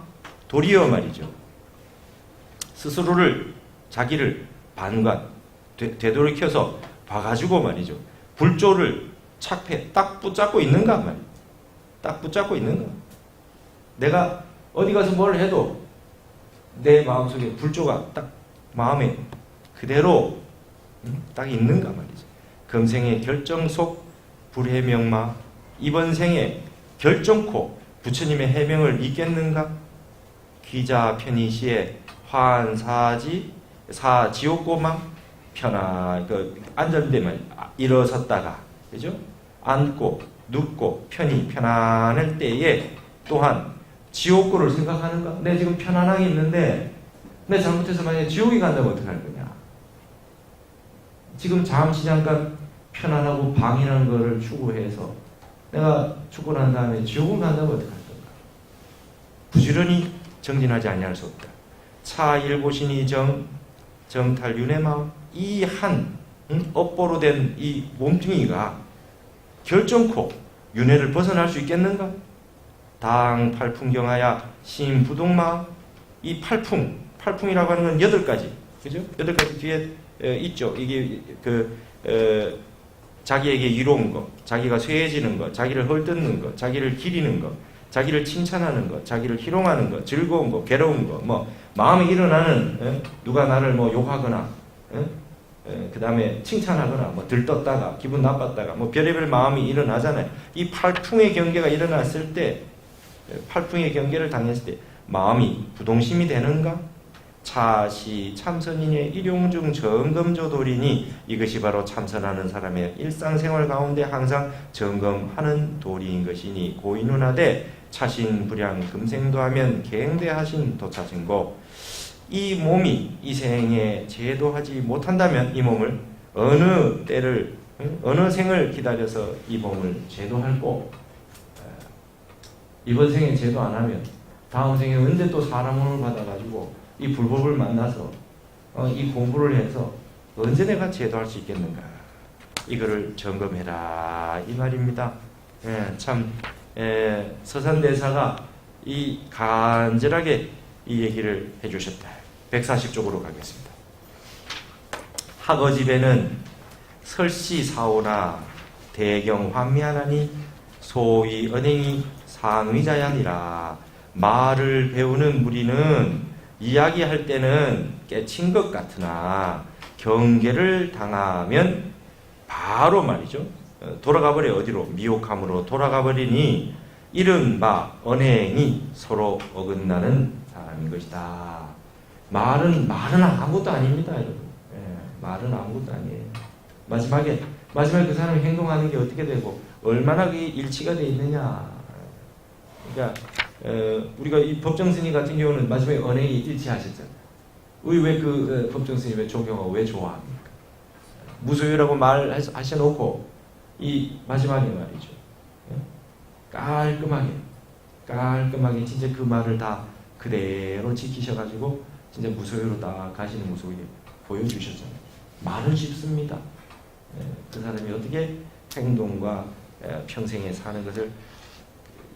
도리어 말이죠. 스스로를 자기를 되돌이켜서 봐가지고 말이죠. 불조를 착패 딱 붙잡고 있는가 말이에요. 딱 붙잡고 있는가? 내가 어디 가서 뭘 해도 내 마음속에 불조가 딱 마음에 그대로 딱 있는가 말이죠. 금생의 결정 속 불해명마. 이번 생에 결정코 부처님의 해명을 잊겠는가? 귀자 편의시에 환사지 사지옥고마. 앉았는데만 일어섰다가 그죠? 앉고 눕고 편안할 때에 또한 지옥고를 생각하는가? 내가 지금 편안하게 있는데 내가 잘못해서 만약에 지옥에 간다면 어떡할 거냐? 지금 잠시 잠깐 편안하고 방이라는 거를 추구해서 내가 죽고 난 다음에 지옥을 간다면 어떡할 건가? 부지런히 정진하지 아니할 수 없다. 차일보신이 정탈윤의 마음. 이 한 업보로 된 이 몸뚱이가 결정코 윤회를 벗어날 수 있겠는가? 당 팔풍경하야 심부동마. 이 팔풍이라고 하는 건 8가지, 그죠? 8가지 뒤에 있죠. 이게 자기에게 이로운 것, 자기가 쇠해지는 것, 자기를 헐뜯는 것, 자기를 기리는 것, 자기를 칭찬하는 것, 자기를 희롱하는 것, 즐거운 것, 괴로운 것, 뭐 마음에 일어나는 누가 나를 뭐 욕하거나, 그 다음에 칭찬하거나, 뭐 들떴다가 기분 나빴다가 뭐 별의별 마음이 일어나잖아요. 이 팔풍의 경계가 일어났을 때, 팔풍의 경계를 당했을 때 마음이 부동심이 되는가? 차시 참선인의 일용중 점검조도리니. 이것이 바로 참선하는 사람의 일상생활 가운데 항상 점검하는 도리인 것이니 고인운하되 차신불량 금생도하면 갱대하신 도차증고. 이 몸이 이 생에 제도하지 못한다면 이 몸을 어느 때를 어느 생을 기다려서 이 몸을 제도하고 이번 생에 제도 안 하면 다음 생에 언제 또 사람 몸을 받아가지고 이 불법을 만나서 이 공부를 해서 언제 내가 제도할 수 있겠는가? 이거를 점검해라 이 말입니다. 참 서산대사가 이 간절하게 이 얘기를 해주셨다. 140쪽으로 가겠습니다. 학어집에는 설시사오나 대경환미하나니 소위 언행이 상의자야니라. 말을 배우는 무리는 이야기할 때는 깨친 것 같으나 경계를 당하면 바로 말이죠. 돌아가 버려. 어디로? 미혹함으로 돌아가 버리니 이른바 언행이 서로 어긋나는 사람인 것이다. 말은 아무것도 아닙니다, 여러분. 말은 아무것도 아니에요. 마지막에 그 사람이 행동하는 게 어떻게 되고 얼마나 그 일치가 되어 있느냐. 그러니까 우리가 이 법정스님 같은 경우는 마지막에 언행이 일치하셨잖아요. 왜 그 법정스님 왜 존경하고 왜 좋아합니까? 무소유라고 말하셔놓고 이 마지막에 말이죠. 깔끔하게 진짜 그 말을 다 그대로 지키셔가지고 진짜 무소유로 딱 가시는 모습을 보여주셨잖아요. 말을 짚습니다. 그 사람이 어떻게 행동과 평생에 사는 것을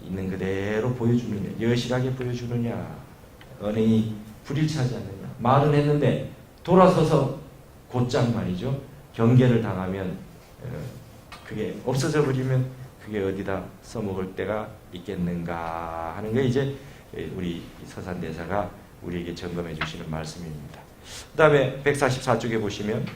있는 그대로 보여주느냐, 여실하게 보여주느냐, 언행이 불일치하지 않느냐. 말은 했는데 돌아서서 곧장 말이죠. 경계를 당하면 그게 없어져 버리면 그게 어디다 써먹을 때가 있겠는가 하는 게 이제 우리 서산대사가 우리에게 점검해 주시는 말씀입니다. 그 다음에 144쪽에 보시면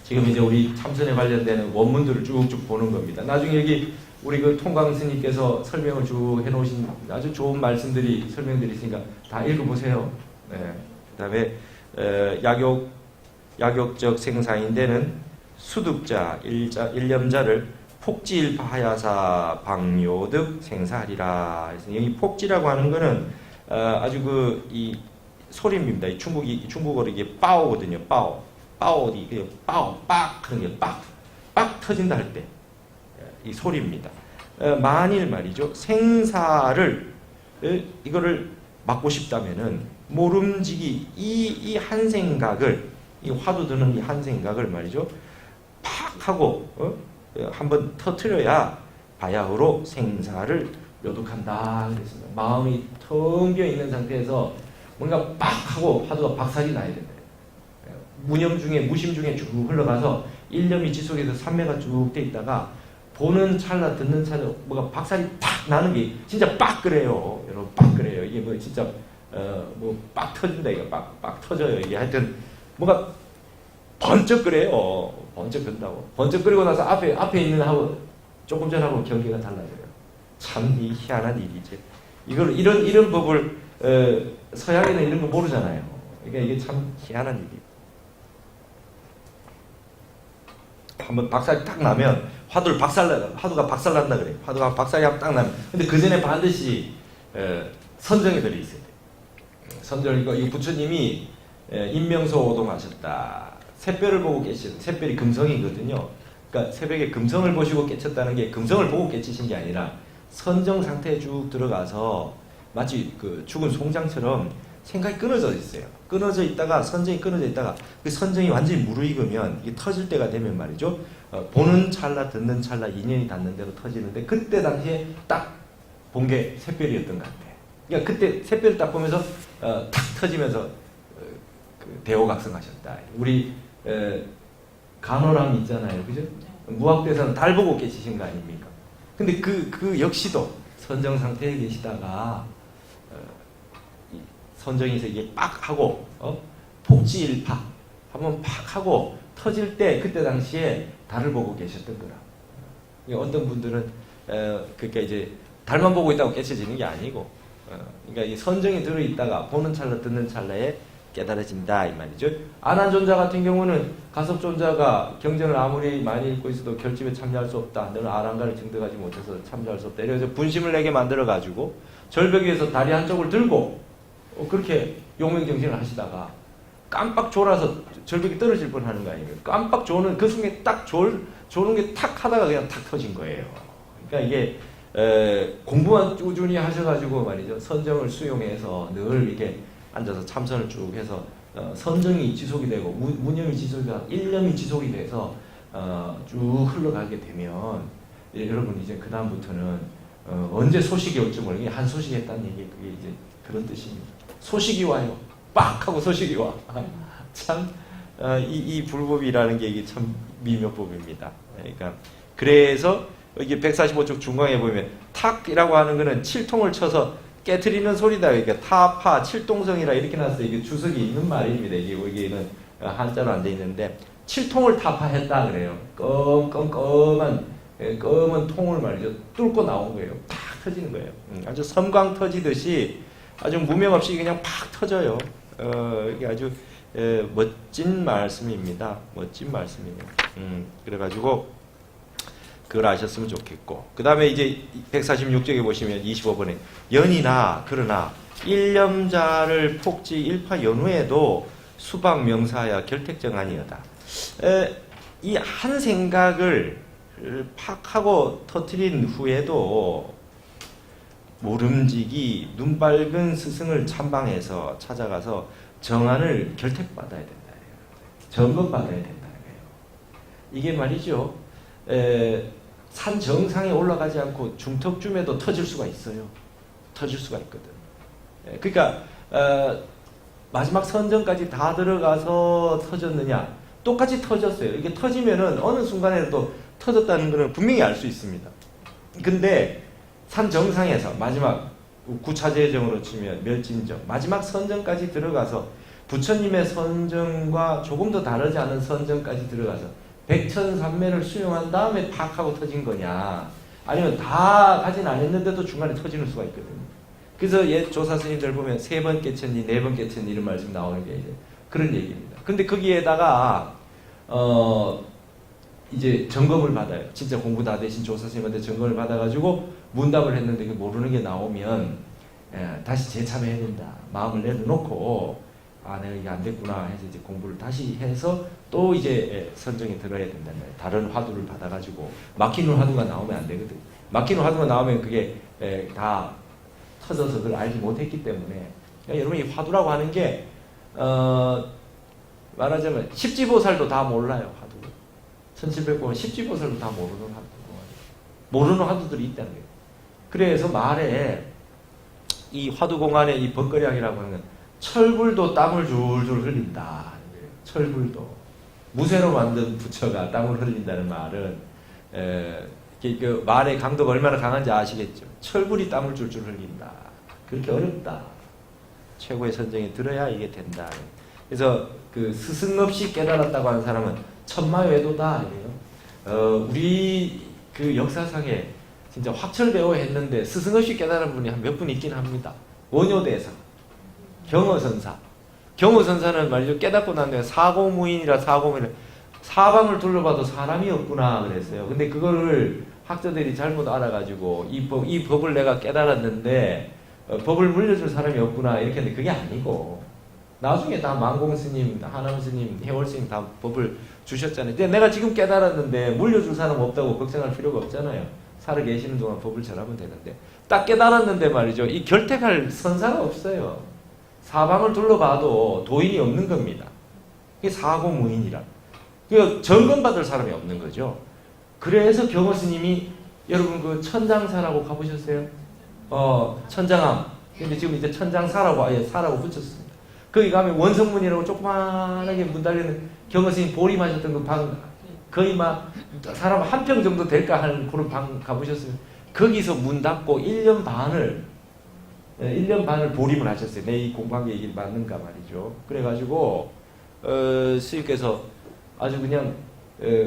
지금 이제 우리 참선에 관련되는 원문들을 쭉쭉 보는 겁니다. 나중에 여기 우리 그 통광 스님께서 설명을 쭉 해놓으신 아주 좋은 말씀들이 설명들이 있으니까 다 읽어보세요. 그 다음에 약욕적 생사인데는 수득자 일념자를 폭지일파하야사 방요득 생사하리라. 여기 폭지라고 하는 거는 아주 이 소림입니다. 이 중국어로 이게 빠오거든요. 빠오 이게 빠오 빡 하는 게 빡 터진다 할 때 이 소리입니다. 만일 말이죠 생사를 이거를 막고 싶다면은 모름지기 이 한 생각을 이 화두 드는 이 한 생각을 말이죠 팍 하고 한번 터트려야 바야흐로 생사를 요독한다 그랬습니다. 마음이 텅 비어 있는 상태에서 뭔가 빡 하고 화두가 박살이 나야 된다. 무념 중에 무심 중에 쭉 흘러가서 일념이 지속해서 삼매가 쭉 돼 있다가 보는 찰나 듣는 찰나 뭐가 박살이 탁 나는 게 진짜 빡 그래요. 여러분 빡 그래요. 이게 뭐 진짜 뭐 빡 터진다 이거 빡 터져요. 이게 하여튼 뭔가 번쩍 그래요. 번쩍 끈다고. 번쩍 끓이고 나서 앞에 있는 하고 조금 전하고 경계가 달라져요. 참 이 희한한 일이지. 이런 법을 서양에는 이런 거 모르잖아요. 그러니까 이게 참 희한한 일이에요. 한번 박살이 딱 나면 화두가 박살난다 그래요. 화두가 박살이 딱 나면. 근데 그 전에 반드시 선정이 들어 있어야 돼요. 선정 이거 부처님이 인명소 오동하셨다. 샛별을 보고 깨치셨다. 샛별이 금성이거든요. 그러니까 새벽에 금성을 보시고 깨쳤다는 게 금성을 보고 깨치신 게 아니라 선정 상태에 쭉 들어가서 마치 그 죽은 송장처럼 생각이 끊어져 있어요. 끊어져 있다가 선정이 끊어져 있다가 그 선정이 완전히 무르익으면 이게 터질 때가 되면 말이죠. 보는 찰나 듣는 찰나 인연이 닿는 대로 터지는데 그때 당시에 딱 본 게 샛별이었던 것 같아요. 그러니까 그때 샛별을 딱 보면서 탁 터지면서 그 대오각성하셨다. 우리 간호람 있잖아요, 그죠? 무학대사는 달 보고 깨치신 거 아닙니까? 근데 그 역시도 선정 상태에 계시다가 선정에서 이게 빡 하고 폭지일파 한번 팍 하고 터질 때 그때 당시에 달을 보고 계셨던 거라. 어떤 분들은 그러니까 이제 달만 보고 있다고 깨쳐지는 게 아니고 그러니까 이 선정이 들어 있다가 보는 찰나 듣는 찰나에 깨달아진다 이 말이죠. 안한존자 같은 경우는 가섭존자가 경전을 아무리 많이 읽고 있어도 결집에 참여할 수 없다. 너는 아랑가를 증득하지 못해서 참여할 수 없다. 이래서 분심을 내게 만들어 가지고 절벽 위에서 다리 한쪽을 들고 그렇게 용맹정신을 하시다가 깜빡 졸아서 절벽이 떨어질 뻔하는 거 아닙니까? 깜빡 조는 그 순간에 딱 조는 게 탁 하다가 그냥 탁 터진 거예요. 그러니까 이게 공부만 꾸준히 하셔가지고 말이죠. 선정을 수용해서 늘 이렇게 앉아서 참선을 쭉 해서 선정이 지속이 되고 무념이 지속이 되고 일념이 지속이 돼서 쭉 흘러가게 되면 여러분 이제 그 다음부터는 언제 소식이 올지 모르게 한 소식이 했다는 얘기 그게 이제 그런 뜻입니다. 소식이 와요. 빡 하고 소식이 와. 참 이 불법이라는 게 이게 참 미묘법입니다. 그러니까 그래서 이게 145쪽 중간에 보면 탁이라고 하는 거는 칠통을 쳐서 깨트리는 소리다. 그러니까 타파 칠동성이라 이렇게 나서 이게 주석이 있는 말입니다. 이게 여기는 한자로 안 돼 있는데 칠통을 타파했다 그래요. 검은 통을 말이죠. 뚫고 나온 거예요. 탁 터지는 거예요. 아주 섬광 터지듯이 아주 무명 없이 그냥 팍 터져요. 이게 아주 멋진 말씀입니다. 멋진 말씀이에요. 그래가지고 그걸 아셨으면 좋겠고 그 다음에 이제 146쪽에 보시면 25번에 연이나 그러나 일념자를 폭지 일파 연후에도 수박 명사야 결택정안이여다. 이 한 생각을 팍 하고 터뜨린 후에도 모름지기 눈빨근 스승을 참방해서 찾아가서 정안을 결택받아야 된다. 점검받아야 된다는 거예요. 이게 말이죠. 산 정상에 올라가지 않고 중턱쯤에도 터질 수가 있어요. 터질 수가 있거든. 그러니까 마지막 선정까지 다 들어가서 터졌느냐? 똑같이 터졌어요. 이게 터지면은 어느 순간에도 터졌다는 것은 분명히 알 수 있습니다. 근데 산 정상에서 마지막 구차재정으로 치면 멸진정 마지막 선정까지 들어가서 부처님의 선정과 조금 더 다르지 않은 선정까지 들어가서 백천삼매를 수용한 다음에 팍 하고 터진 거냐 아니면 다 가진 않았는데도 중간에 터지는 수가 있거든요. 그래서 옛 조사 스님들 보면 3번 깨쳤니 4번 깨쳤니 이런 말씀 나오는 게 이제 그런 얘기입니다. 근데 거기에다가 이제 점검을 받아요. 진짜 공부 다 되신 조사 스님한테 점검을 받아가지고 문답을 했는데 모르는 게 나오면 다시 재참해야 된다. 마음을 내려놓고 내가 이게 안 됐구나 해서 이제 공부를 다시 해서 또 이제 선정에 들어야 된다는 거예요. 다른 화두를 받아가지고 막히는 화두가 나오면 안 되거든. 막히는 화두가 나오면 그게 다 터져서 그걸 알지 못했기 때문에 그러니까 여러분 이 화두라고 하는 게 말하자면 십지보살도 다 몰라요. 화두를 1700번 십지보살도 다 모르는 화두 모르는 화두들이 있다는 거예요. 그래서 말에 이 화두공안의 이 법거량이라고 하는 건 철불도 땀을 줄줄 흘린다. 철불도 무쇠로 만든 부처가 땀을 흘린다는 말은 그 말의 강도가 얼마나 강한지 아시겠죠. 철불이 땀을 줄줄 흘린다. 그렇게 어렵다. 최고의 선정에 들어야 이게 된다. 그래서 그 스승 없이 깨달았다고 하는 사람은 천마외도다. 우리 그 역사상에 진짜 확철대오 했는데 스승 없이 깨달은 분이 한 몇 분 있긴 합니다. 원효대사, 경허선사. 경허선사는 말이죠. 깨닫고 난 뒤에 사고무인이라 사방을 둘러봐도 사람이 없구나 그랬어요. 근데 그거를 학자들이 잘못 알아가지고 이 법을 내가 깨달았는데 법을 물려줄 사람이 없구나 이렇게 했는데 그게 아니고 나중에 다 만공스님, 하남스님, 해월스님 다 법을 주셨잖아요. 근데 내가 지금 깨달았는데 물려줄 사람 없다고 걱정할 필요가 없잖아요. 살아 계시는 동안 법을 전하면 되는데 딱 깨달았는데 말이죠. 이 결택할 선사가 없어요. 사방을 둘러봐도 도인이 없는 겁니다. 이게 사고무인이라. 그 점검받을 사람이 없는 거죠. 그래서 경허스님이 여러분 그 천장사라고 가보셨어요? 천장암. 근데 지금 이제 천장사라고 아예 사라고 붙였습니다. 거기 가면 원성문이라고 조그만하게 문 달리는 경허스님 보림하셨던 그 방 거의 막 사람 한 평 정도 될까 하는 그런 방 가보셨으면 거기서 문 닫고 1년 반을 보림을 하셨어요. 내 이 공부한 게 이게 맞는가 말이죠. 그래가지고 스님께서 아주 그냥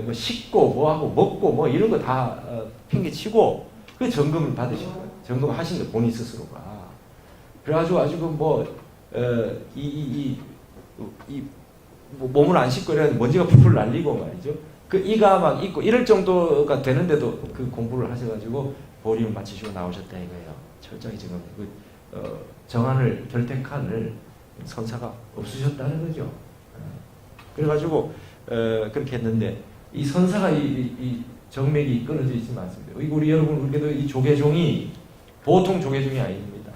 뭐 씻고 뭐하고 먹고 뭐 이런 거 다 핑계치고 그 점검을 받으신 거예요. 점검하신 거예요. 본인 스스로가. 그래가지고 아주 뭐 몸을 안 씻고 이런 먼지가 풀풀 날리고 말이죠. 그 이가 막 있고 이럴 정도가 되는데도 그 공부를 하셔가지고 보림을 마치시고 나오셨다 이거예요. 철저히 지금 정안을 결택한을 선사가 없으셨다는 거죠. 그래가지고 그렇게 했는데 이 선사가 이 정맥이 끊어져 있으면 않습니다. 우리 여러분, 우리도 이 조계종이 보통 조계종이 아닙니다.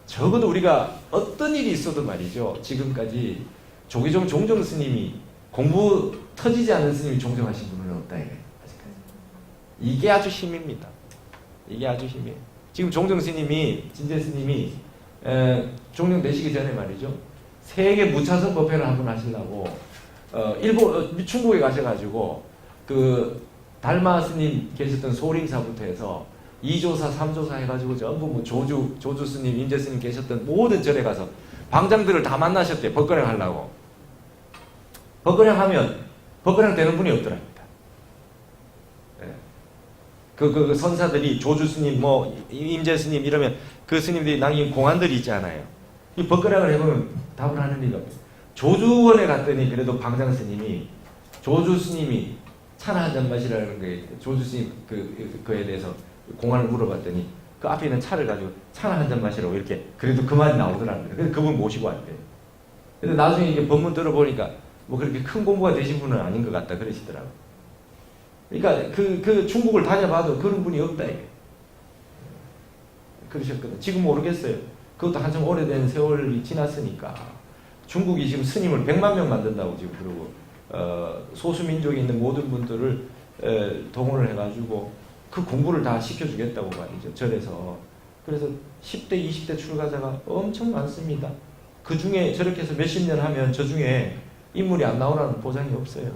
적어도 우리가 어떤 일이 있어도 말이죠. 지금까지 조계종 종정 스님이 공부 터지지 않은 스님이 종정하신 분은 없다 이거예요. 아직까지. 이게 아주 힘입니다. 이게 아주 힘이에요. 지금 종정 스님이, 진제 스님이 종정 되시기 전에 말이죠. 세계 무차선 법회를 한번 하시려고 중국에 가셔가지고 그 달마 스님 계셨던 소림사부터 해서 2조사, 3조사 해가지고 전부 뭐 조주 스님, 임재 스님 계셨던 모든 절에 가서 방장들을 다 만나셨대요. 법거령 하려고. 법거령 하면 법거령 되는 분이 없더랍니다. 그 선사들이 조주 스님, 뭐 임재 스님 이러면 그 스님들이 남긴 공안들이 있잖아요. 이 법거령을 해보면 답을 하는 리가 없어요. 조주원에 갔더니 그래도 방장 스님이, 조주 스님이 차나 한잔 마시라는 거에 조주 스님 그에 대해서 공안을 물어봤더니 그 앞에 있는 차를 가지고 차나 한잔 마시라고 이렇게 그래도 그 말이 나오더라고요. 그래서 그분 모시고 왔대요. 근데 나중에 이게 법문 들어보니까 뭐 그렇게 큰 공부가 되신 분은 아닌 것 같다 그러시더라고요. 그러니까 그 중국을 다녀봐도 그런 분이 없다 이게. 그러셨거든요. 지금 모르겠어요. 그것도 한참 오래된 세월이 지났으니까. 중국이 지금 스님을 100만 명 만든다고 지금 그러고 소수민족에 있는 모든 분들을 동원을 해가지고 그 공부를 다 시켜주겠다고 말이죠. 절에서. 그래서 10대, 20대 출가자가 엄청 많습니다. 그 중에 저렇게 해서 몇십 년 하면 저 중에 인물이 안 나오라는 보장이 없어요.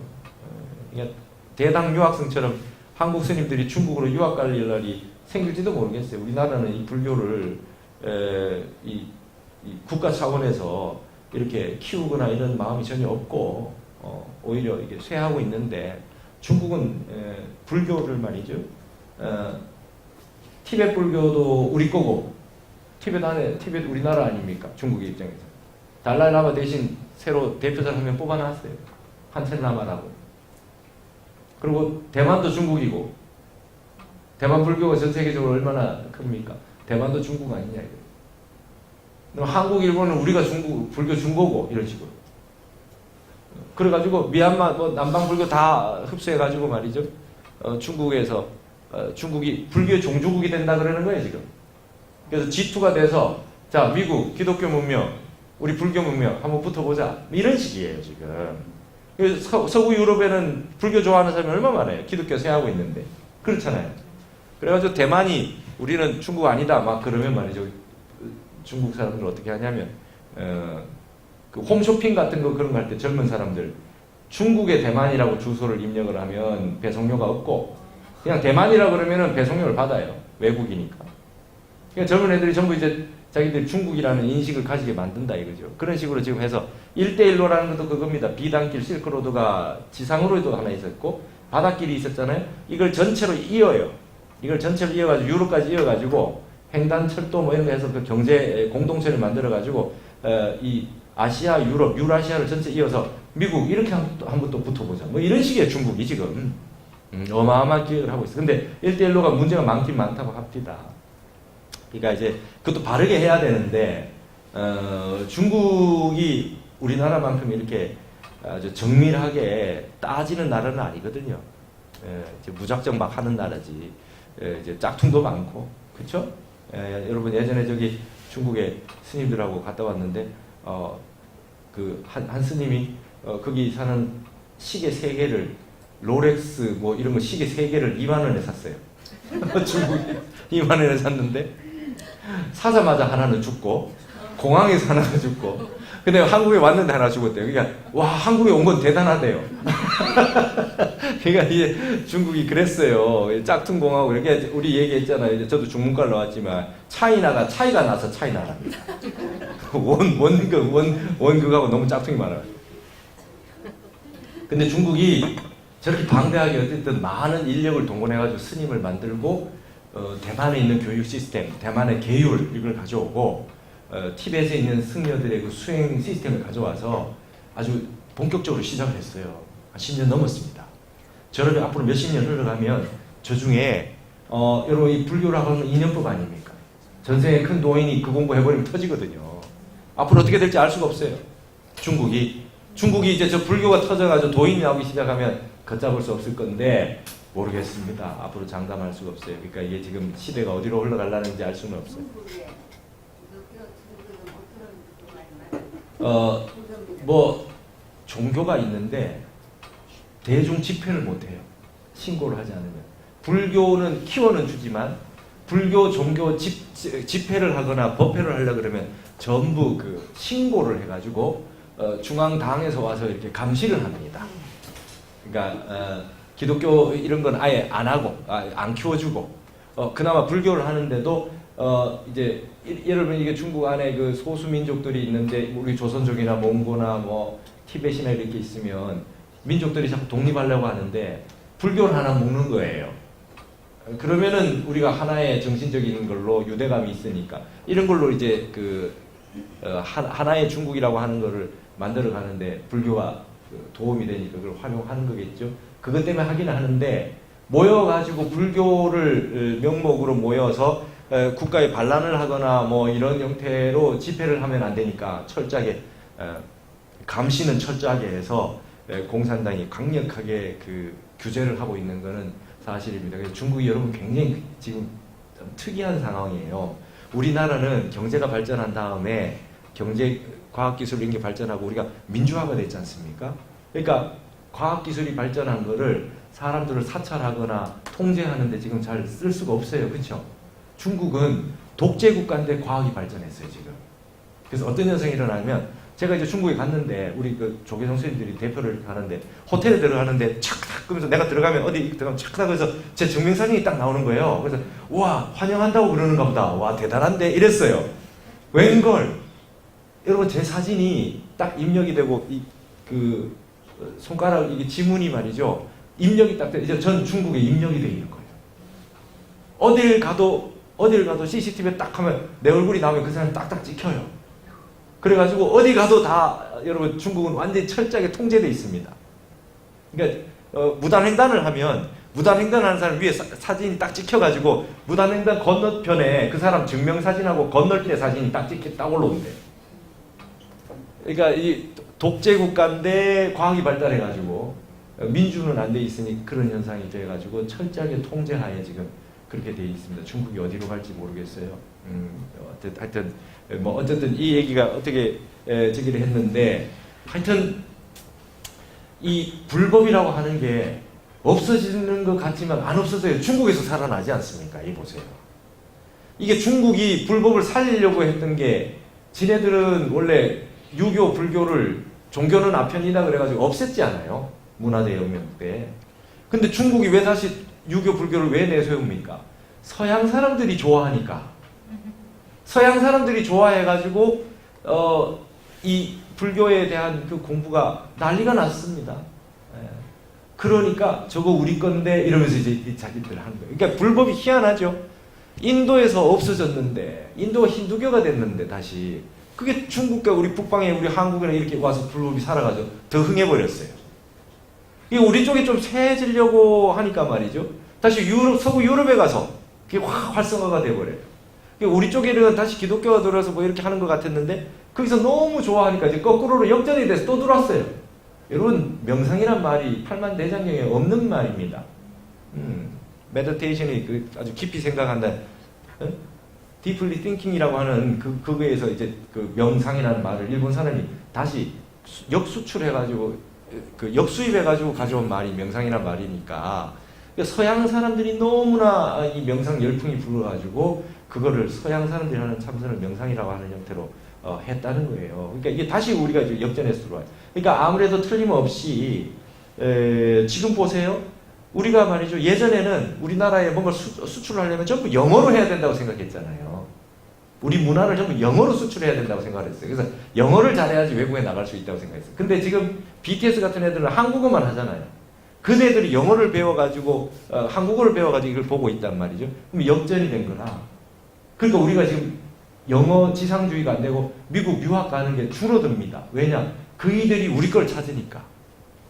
그러니까 대당 유학생처럼 한국 스님들이 중국으로 유학 갈 날이 생길지도 모르겠어요. 우리나라는 이 불교를 이 국가 차원에서 이렇게 키우거나 이런 마음이 전혀 없고 오히려 이게 쇠하고 있는데 중국은 불교를 말이죠. 티베트 불교도 우리 거고 티베트 우리나라 아닙니까? 중국의 입장에서. 달라이라마 대신 새로 대표자 한 명 뽑아놨어요. 한첸라마라고. 그리고 대만도 중국이고 대만 불교가 전 세계적으로 얼마나 큽니까? 대만도 중국 아니냐 이거예요. 한국, 일본은 우리가 불교 중고고 이런 식으로. 그래가지고 미얀마, 뭐 남방 불교 다 흡수해가지고 말이죠. 중국에서 중국이 불교의 종주국이 된다 그러는 거예요 지금. 그래서 G2가 돼서 자 미국 기독교 문명, 우리 불교 문명 한번 붙어보자 이런 식이에요 지금. 그래서 서구 유럽에는 불교 좋아하는 사람이 얼마나 많아요. 기독교 쇠하고 있는데 그렇잖아요. 그래가지고 대만이 우리는 중국 아니다 막 그러면 말이죠. 중국 사람들 어떻게 하냐면 그 홈쇼핑 같은 거 그런 거 할 때 젊은 사람들 중국의 대만이라고 주소를 입력을 하면 배송료가 없고 그냥 대만이라고 그러면은 배송료를 받아요. 외국이니까. 그러니까 젊은 애들이 전부 이제 자기들 중국이라는 인식을 가지게 만든다 이거죠. 그런 식으로 지금 해서 1대1로라는 것도 그겁니다. 비단길 실크로드가 지상으로도 하나 있었고 바닷길이 있었잖아요. 이걸 전체로 이어요. 이걸 전체로 이어가지고 유럽까지 이어가지고 횡단철도 뭐 이런 거 해서 그 경제 공동체를 만들어가지고 이 아시아, 유럽, 유라시아를 전체 이어서 미국 이렇게 한번 또 붙어보자. 뭐 이런 식의 중국이 지금 어마어마한 기획을 하고 있어요. 근데 1대1로가 문제가 많긴 많다고 합니다. 그러니까 이제 그것도 바르게 해야 되는데 중국이 우리나라만큼 이렇게 아주 정밀하게 따지는 나라는 아니거든요. 이제 무작정 막 하는 나라지. 이제 짝퉁도 많고, 그렇죠? 여러분 예전에 저기 중국에 스님들하고 갔다 왔는데 그 한 스님이 거기 사는 시계 3개를 롤렉스 뭐 이런 거 시계 3개를 2만 원에 샀어요. 중국에 2만 원에 샀는데 사자마자 하나는 죽고 공항에서 하나가 죽고 근데 한국에 왔는데 하나 죽었대요. 그러니까 와 한국에 온 건 대단하대요. 그러니까 이제 중국이 그랬어요. 짝퉁 공하고 이렇게 우리 얘기했잖아요. 저도 중문과를 나왔지만 차이나가 차이가 나서 차이나랍니다. 원극하고 너무 짝퉁이 많아요. 근데 중국이 저렇게 방대하게 어쨌든 많은 인력을 동원해가지고 스님을 만들고 대만에 있는 교육 시스템, 대만의 계율 이걸 가져오고 티벳에 있는 승려들의 그 수행 시스템을 가져와서 아주 본격적으로 시작을 했어요. 한 10년 넘었습니다. 저러면 앞으로 몇십 년 흘러가면 저 중에 여러분 이 불교라고 하는 인연법 아닙니까? 전생에 큰 도인이 그 공부해버리면 터지거든요. 앞으로 어떻게 될지 알 수가 없어요. 중국이 이제 저 불교가 터져가지고 도인이 나오기 시작하면 걷잡을 수 없을 건데 모르겠습니다. 앞으로 장담할 수가 없어요. 그러니까 이게 지금 시대가 어디로 흘러가려는지 알 수는 없어요. 뭐 종교가 있는데 대중 집회를 못해요. 신고를 하지 않으면. 불교는 키워는 주지만 불교 종교 집회를 하거나 법회를 하려고 그러면 전부 그 신고를 해가지고 중앙당에서 와서 이렇게 감시를 합니다. 그러니까 기독교 이런 건 아예 안 하고 안 키워주고 그나마 불교를 하는데도 이제 예를 들면 이게 중국 안에 그 소수 민족들이 있는데 우리 조선족이나 몽고나 뭐 티베트나 이렇게 있으면 민족들이 자꾸 독립하려고 하는데 불교를 하나 먹는 거예요. 그러면은 우리가 하나의 정신적인 걸로 유대감이 있으니까 이런 걸로 이제 그 하나의 중국이라고 하는 거를 만들어 가는데 불교가 도움이 되니까 그걸 활용하는 거겠죠. 그것 때문에 하기는 하는데 모여가지고 불교를 명목으로 모여서 국가에 반란을 하거나 뭐 이런 형태로 집회를 하면 안 되니까 철저하게 감시는 철저하게 해서 공산당이 강력하게 그 규제를 하고 있는 것은 사실입니다. 그래서 중국이 여러분 굉장히 지금 좀 특이한 상황이에요. 우리나라는 경제가 발전한 다음에 경제, 과학기술 이런 게 발전하고 우리가 민주화가 됐지 않습니까? 그러니까 과학기술이 발전한 거를 사람들을 사찰하거나 통제하는데 지금 잘 쓸 수가 없어요. 그렇죠? 중국은 독재국가인데 과학이 발전했어요, 지금. 그래서 어떤 현상이 일어나면 제가 이제 중국에 갔는데 우리 그 조계종 선생님들이 대표를 하는데 호텔에 들어가는데 착탁 그러면서 내가 들어가면 어디 들어가면 착탁 그래서 제 증명사진이 딱 나오는 거예요. 그래서 와 환영한다고 그러는가 보다. 와 대단한데 이랬어요. 웬걸 여러분 제 사진이 딱 입력이 되고 그 손가락 이게 지문이 말이죠. 입력이 딱 돼. 이제 전 중국에 입력이 돼 있는 거예요. 어딜 가도 CCTV에 딱 하면 내 얼굴이 나오면 그 사람 딱딱 찍혀요. 그래가지고 어디 가도 다 여러분 중국은 완전히 철저하게 통제되어 있습니다. 그러니까 무단횡단을 하면 무단횡단하는 사람 위에 사진이 딱 찍혀가지고 무단횡단 건너편에 그 사람 증명사진하고 건널 때 사진이 딱 올라온대요. 그러니까 이 독재국가인데 과학이 발달해가지고 민주는 안 돼 있으니 그런 현상이 돼가지고 철저하게 통제하에 지금 그렇게 돼 있습니다. 중국이 어디로 갈지 모르겠어요. 하여튼 뭐 어쨌든 이 얘기가 어떻게 제기를 했는데 하여튼 이 불법이라고 하는 게 없어지는 것 같지만 안 없어져요. 중국에서 살아나지 않습니까? 이 보세요. 이게 중국이 불법을 살리려고 했던 게 지네들은 원래 유교, 불교를 종교는 아편이다 그래가지고 없앴지 않아요? 문화대혁명 때. 근데 중국이 왜 다시 유교, 불교를 왜 내세웁니까? 서양 사람들이 좋아하니까. 서양 사람들이 좋아해가지고 이 불교에 대한 그 공부가 난리가 났습니다. 그러니까 저거 우리 건데 이러면서 이제 자기들 하는 거예요. 그러니까 불법이 희한하죠. 인도에서 없어졌는데 인도가 힌두교가 됐는데 다시 그게 중국과 우리 북방에 우리 한국에 이렇게 와서 불법이 살아가지고 더 흥해버렸어요. 이게 우리 쪽에 좀 세해지려고 하니까 말이죠. 다시 서구 유럽에 가서 그게 확 활성화가 돼버려요. 우리 쪽에는 다시 기독교가 들어서 뭐 이렇게 하는 것 같았는데 거기서 너무 좋아하니까 이제 거꾸로 역전이 돼서 또 들어왔어요. 여러분 명상이란 말이 팔만대장경에 없는 말입니다. 메디테이션이 아주 깊이 생각한다. deeply thinking이라고 하는 그거에서 이제 그 명상이라는 말을 일본 사람이 다시 역수출해가지고 역수입해가지고 가져온 말이 명상이라는 말이니까 서양 사람들이 너무나 이 명상 열풍이 불어가지고 그거를 서양 사람들이 하는 참선을 명상이라고 하는 형태로 했다는 거예요. 그러니까 이게 다시 우리가 이제 역전해서 들어와요. 그러니까 아무래도 틀림없이 지금 보세요. 우리가 말이죠. 예전에는 우리나라에 뭔가 수출을 하려면 전부 영어로 해야 된다고 생각했잖아요. 우리 문화를 전부 영어로 수출해야 된다고 생각했어요. 그래서 영어를 잘해야지 외국에 나갈 수 있다고 생각했어요. 근데 지금 BTS 같은 애들은 한국어만 하잖아요. 그네들이 영어를 배워가지고 한국어를 배워가지고 이걸 보고 있단 말이죠. 그럼 역전이 된 거라. 그러니까 우리가 지금 영어 지상주의가 안 되고 미국 유학 가는 게 줄어듭니다. 왜냐? 그이들이 우리 걸 찾으니까.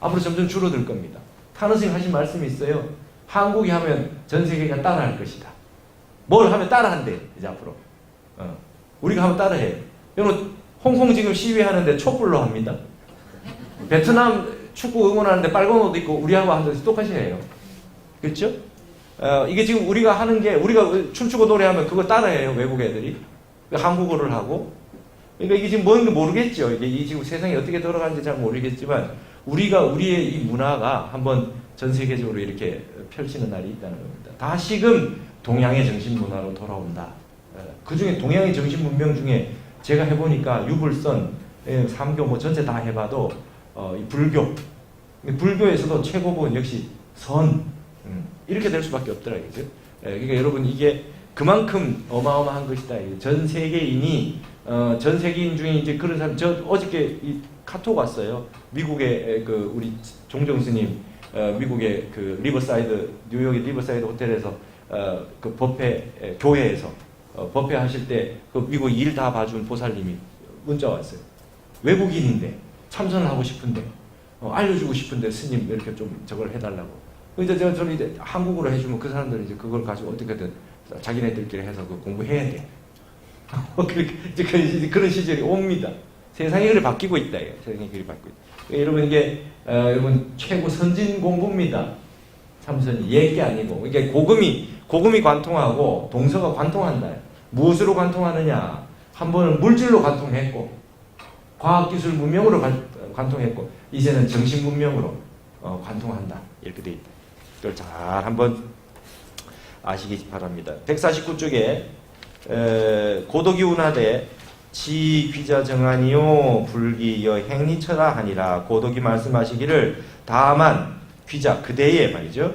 앞으로 점점 줄어들 겁니다. 타너 선생님 하신 말씀이 있어요. 한국이 하면 전 세계가 따라할 것이다. 뭘 하면 따라한대. 이제 앞으로. 우리가 하면 따라해요. 여러분 홍콩 지금 시위하는데 촛불로 합니다. 베트남 축구 응원하는데 빨간 옷 입고 우리하고 앉아서 똑같이해요. 그렇죠? 이게 지금 우리가 하는 게 우리가 춤추고 노래하면 그거 따라해요. 외국 애들이 한국어를 하고. 그러니까 이게 지금 뭔지 모르겠죠. 이게 이 지금 세상이 어떻게 돌아가는지 잘 모르겠지만 우리가 우리의 이 문화가 한번 전 세계적으로 이렇게 펼치는 날이 있다는 겁니다. 다시금 동양의 정신 문화로 돌아온다. 그 중에 동양의 정신 문명 중에 제가 해보니까 유불선, 삼교 뭐 전체 다 해봐도 이 불교에서도 최고봉은 역시 선 이렇게 될 수밖에 없더라고요. 그러니까 여러분 이게 그만큼 어마어마한 것이다. 전 세계인이 전 세계인 중에 이제 그런 사람 저 어저께 이 카톡 왔어요. 미국의 그 우리 종정 스님 미국의 그 리버사이드 뉴욕의 리버사이드 호텔에서 그 법회 교회에서 법회 하실 때 그 미국 일 다 봐준 보살님이 문자 왔어요. 외국인인데 참선을 하고 싶은데 알려주고 싶은데 스님 이렇게 좀 저걸 해달라고. 이제 저는 이제 한국어로 해주면 그 사람들은 이제 그걸 가지고 어떻게든 자기네들끼리 해서 그 공부해야 돼. 이제 그런 시절이 옵니다. 세상이 그렇게 바뀌고 있다. 세상이 그렇게 바뀌고 있다. 여러분 이게 여러분 최고 선진 공부입니다. 참선이 얘기 아니고 이게 고금이 관통하고 동서가 관통한다. 무엇으로 관통하느냐? 한 번은 물질로 관통했고 과학기술 문명으로 관통했고 이제는 정신 문명으로 관통한다. 이렇게 돼 있다. 이걸 잘 한번 아시기 바랍니다. 149쪽에 고독이 운하되 지귀자 정하니요 불기여 행리처라 하니라. 고독이 말씀하시기를 다만 귀자 그대의 말이죠.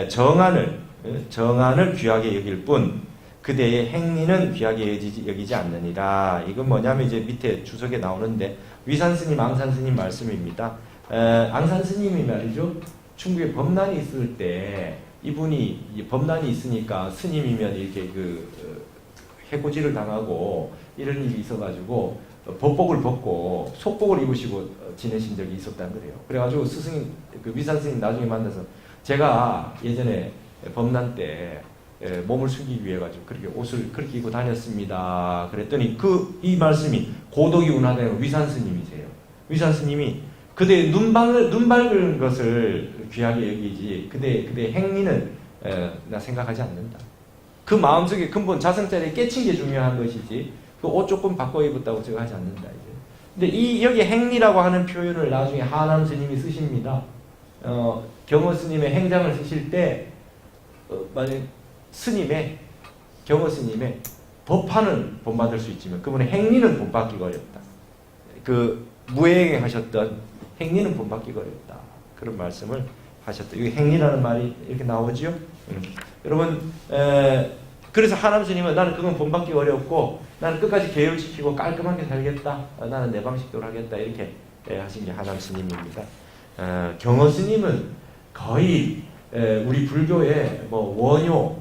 정안을 귀하게 여길 뿐 그대의 행리는 귀하게 여기지 않느니라. 이건 뭐냐면 이제 밑에 주석에 나오는데 위산스님, 앙산스님 말씀입니다. 앙산스님이 말이죠. 중국에 법난이 있을 때 이분이 법난이 있으니까 스님이면 이렇게 해코지를 당하고 이런 일이 있어가지고 법복을 벗고 속복을 입으시고 지내신 적이 있었단 그래요. 그래가지고 스승님, 그 위산스님 나중에 만나서 제가 예전에 법난 때 몸을 숨기기 위해 가지고 그렇게 옷을 그렇게 입고 다녔습니다. 그랬더니 이 말씀이 고독이 운하다는 위산스님이세요. 위산스님이 그대의 눈 밝은 것을 귀하게 여기지 그대의 행리는 나 생각하지 않는다. 그 마음속에 근본 자성자리에 깨친 게 중요한 것이지 그 옷 조금 바꿔 입었다고 제가 하지 않는다. 이제. 근데 여기 행리라고 하는 표현을 나중에 하남 스님이 쓰십니다. 경호 스님의 행장을 쓰실 때 만약 스님의 경호 스님의 법화는 본받을 수 있지만 그분의 행리는 본받기가 어렵다. 그 무행에 하셨던 행리는 본받기가 어렵다. 그런 말씀을 하셨다. 이 행리라는 말이 이렇게 나오죠. 여러분 그래서 하남 스님은 나는 그건 본받기 어렵고 나는 끝까지 계율 지키고 깔끔하게 살겠다. 나는 내 방식대로 하겠다. 이렇게 하신 게 하남 스님입니다. 경호 스님은 거의 우리 불교의 뭐 원효,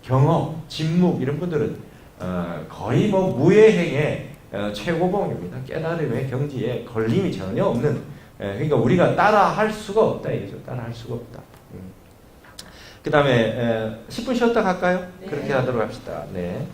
경어, 진묵 이런 분들은 거의 뭐 무예행의 최고봉입니다. 깨달음의 경지에 걸림이 전혀 없는. 그러니까 우리가 따라할 수가 없다 이거죠. 따라할 수가 없다. 그 다음에 10분 쉬었다 갈까요? 네. 그렇게 하도록 합시다. 네.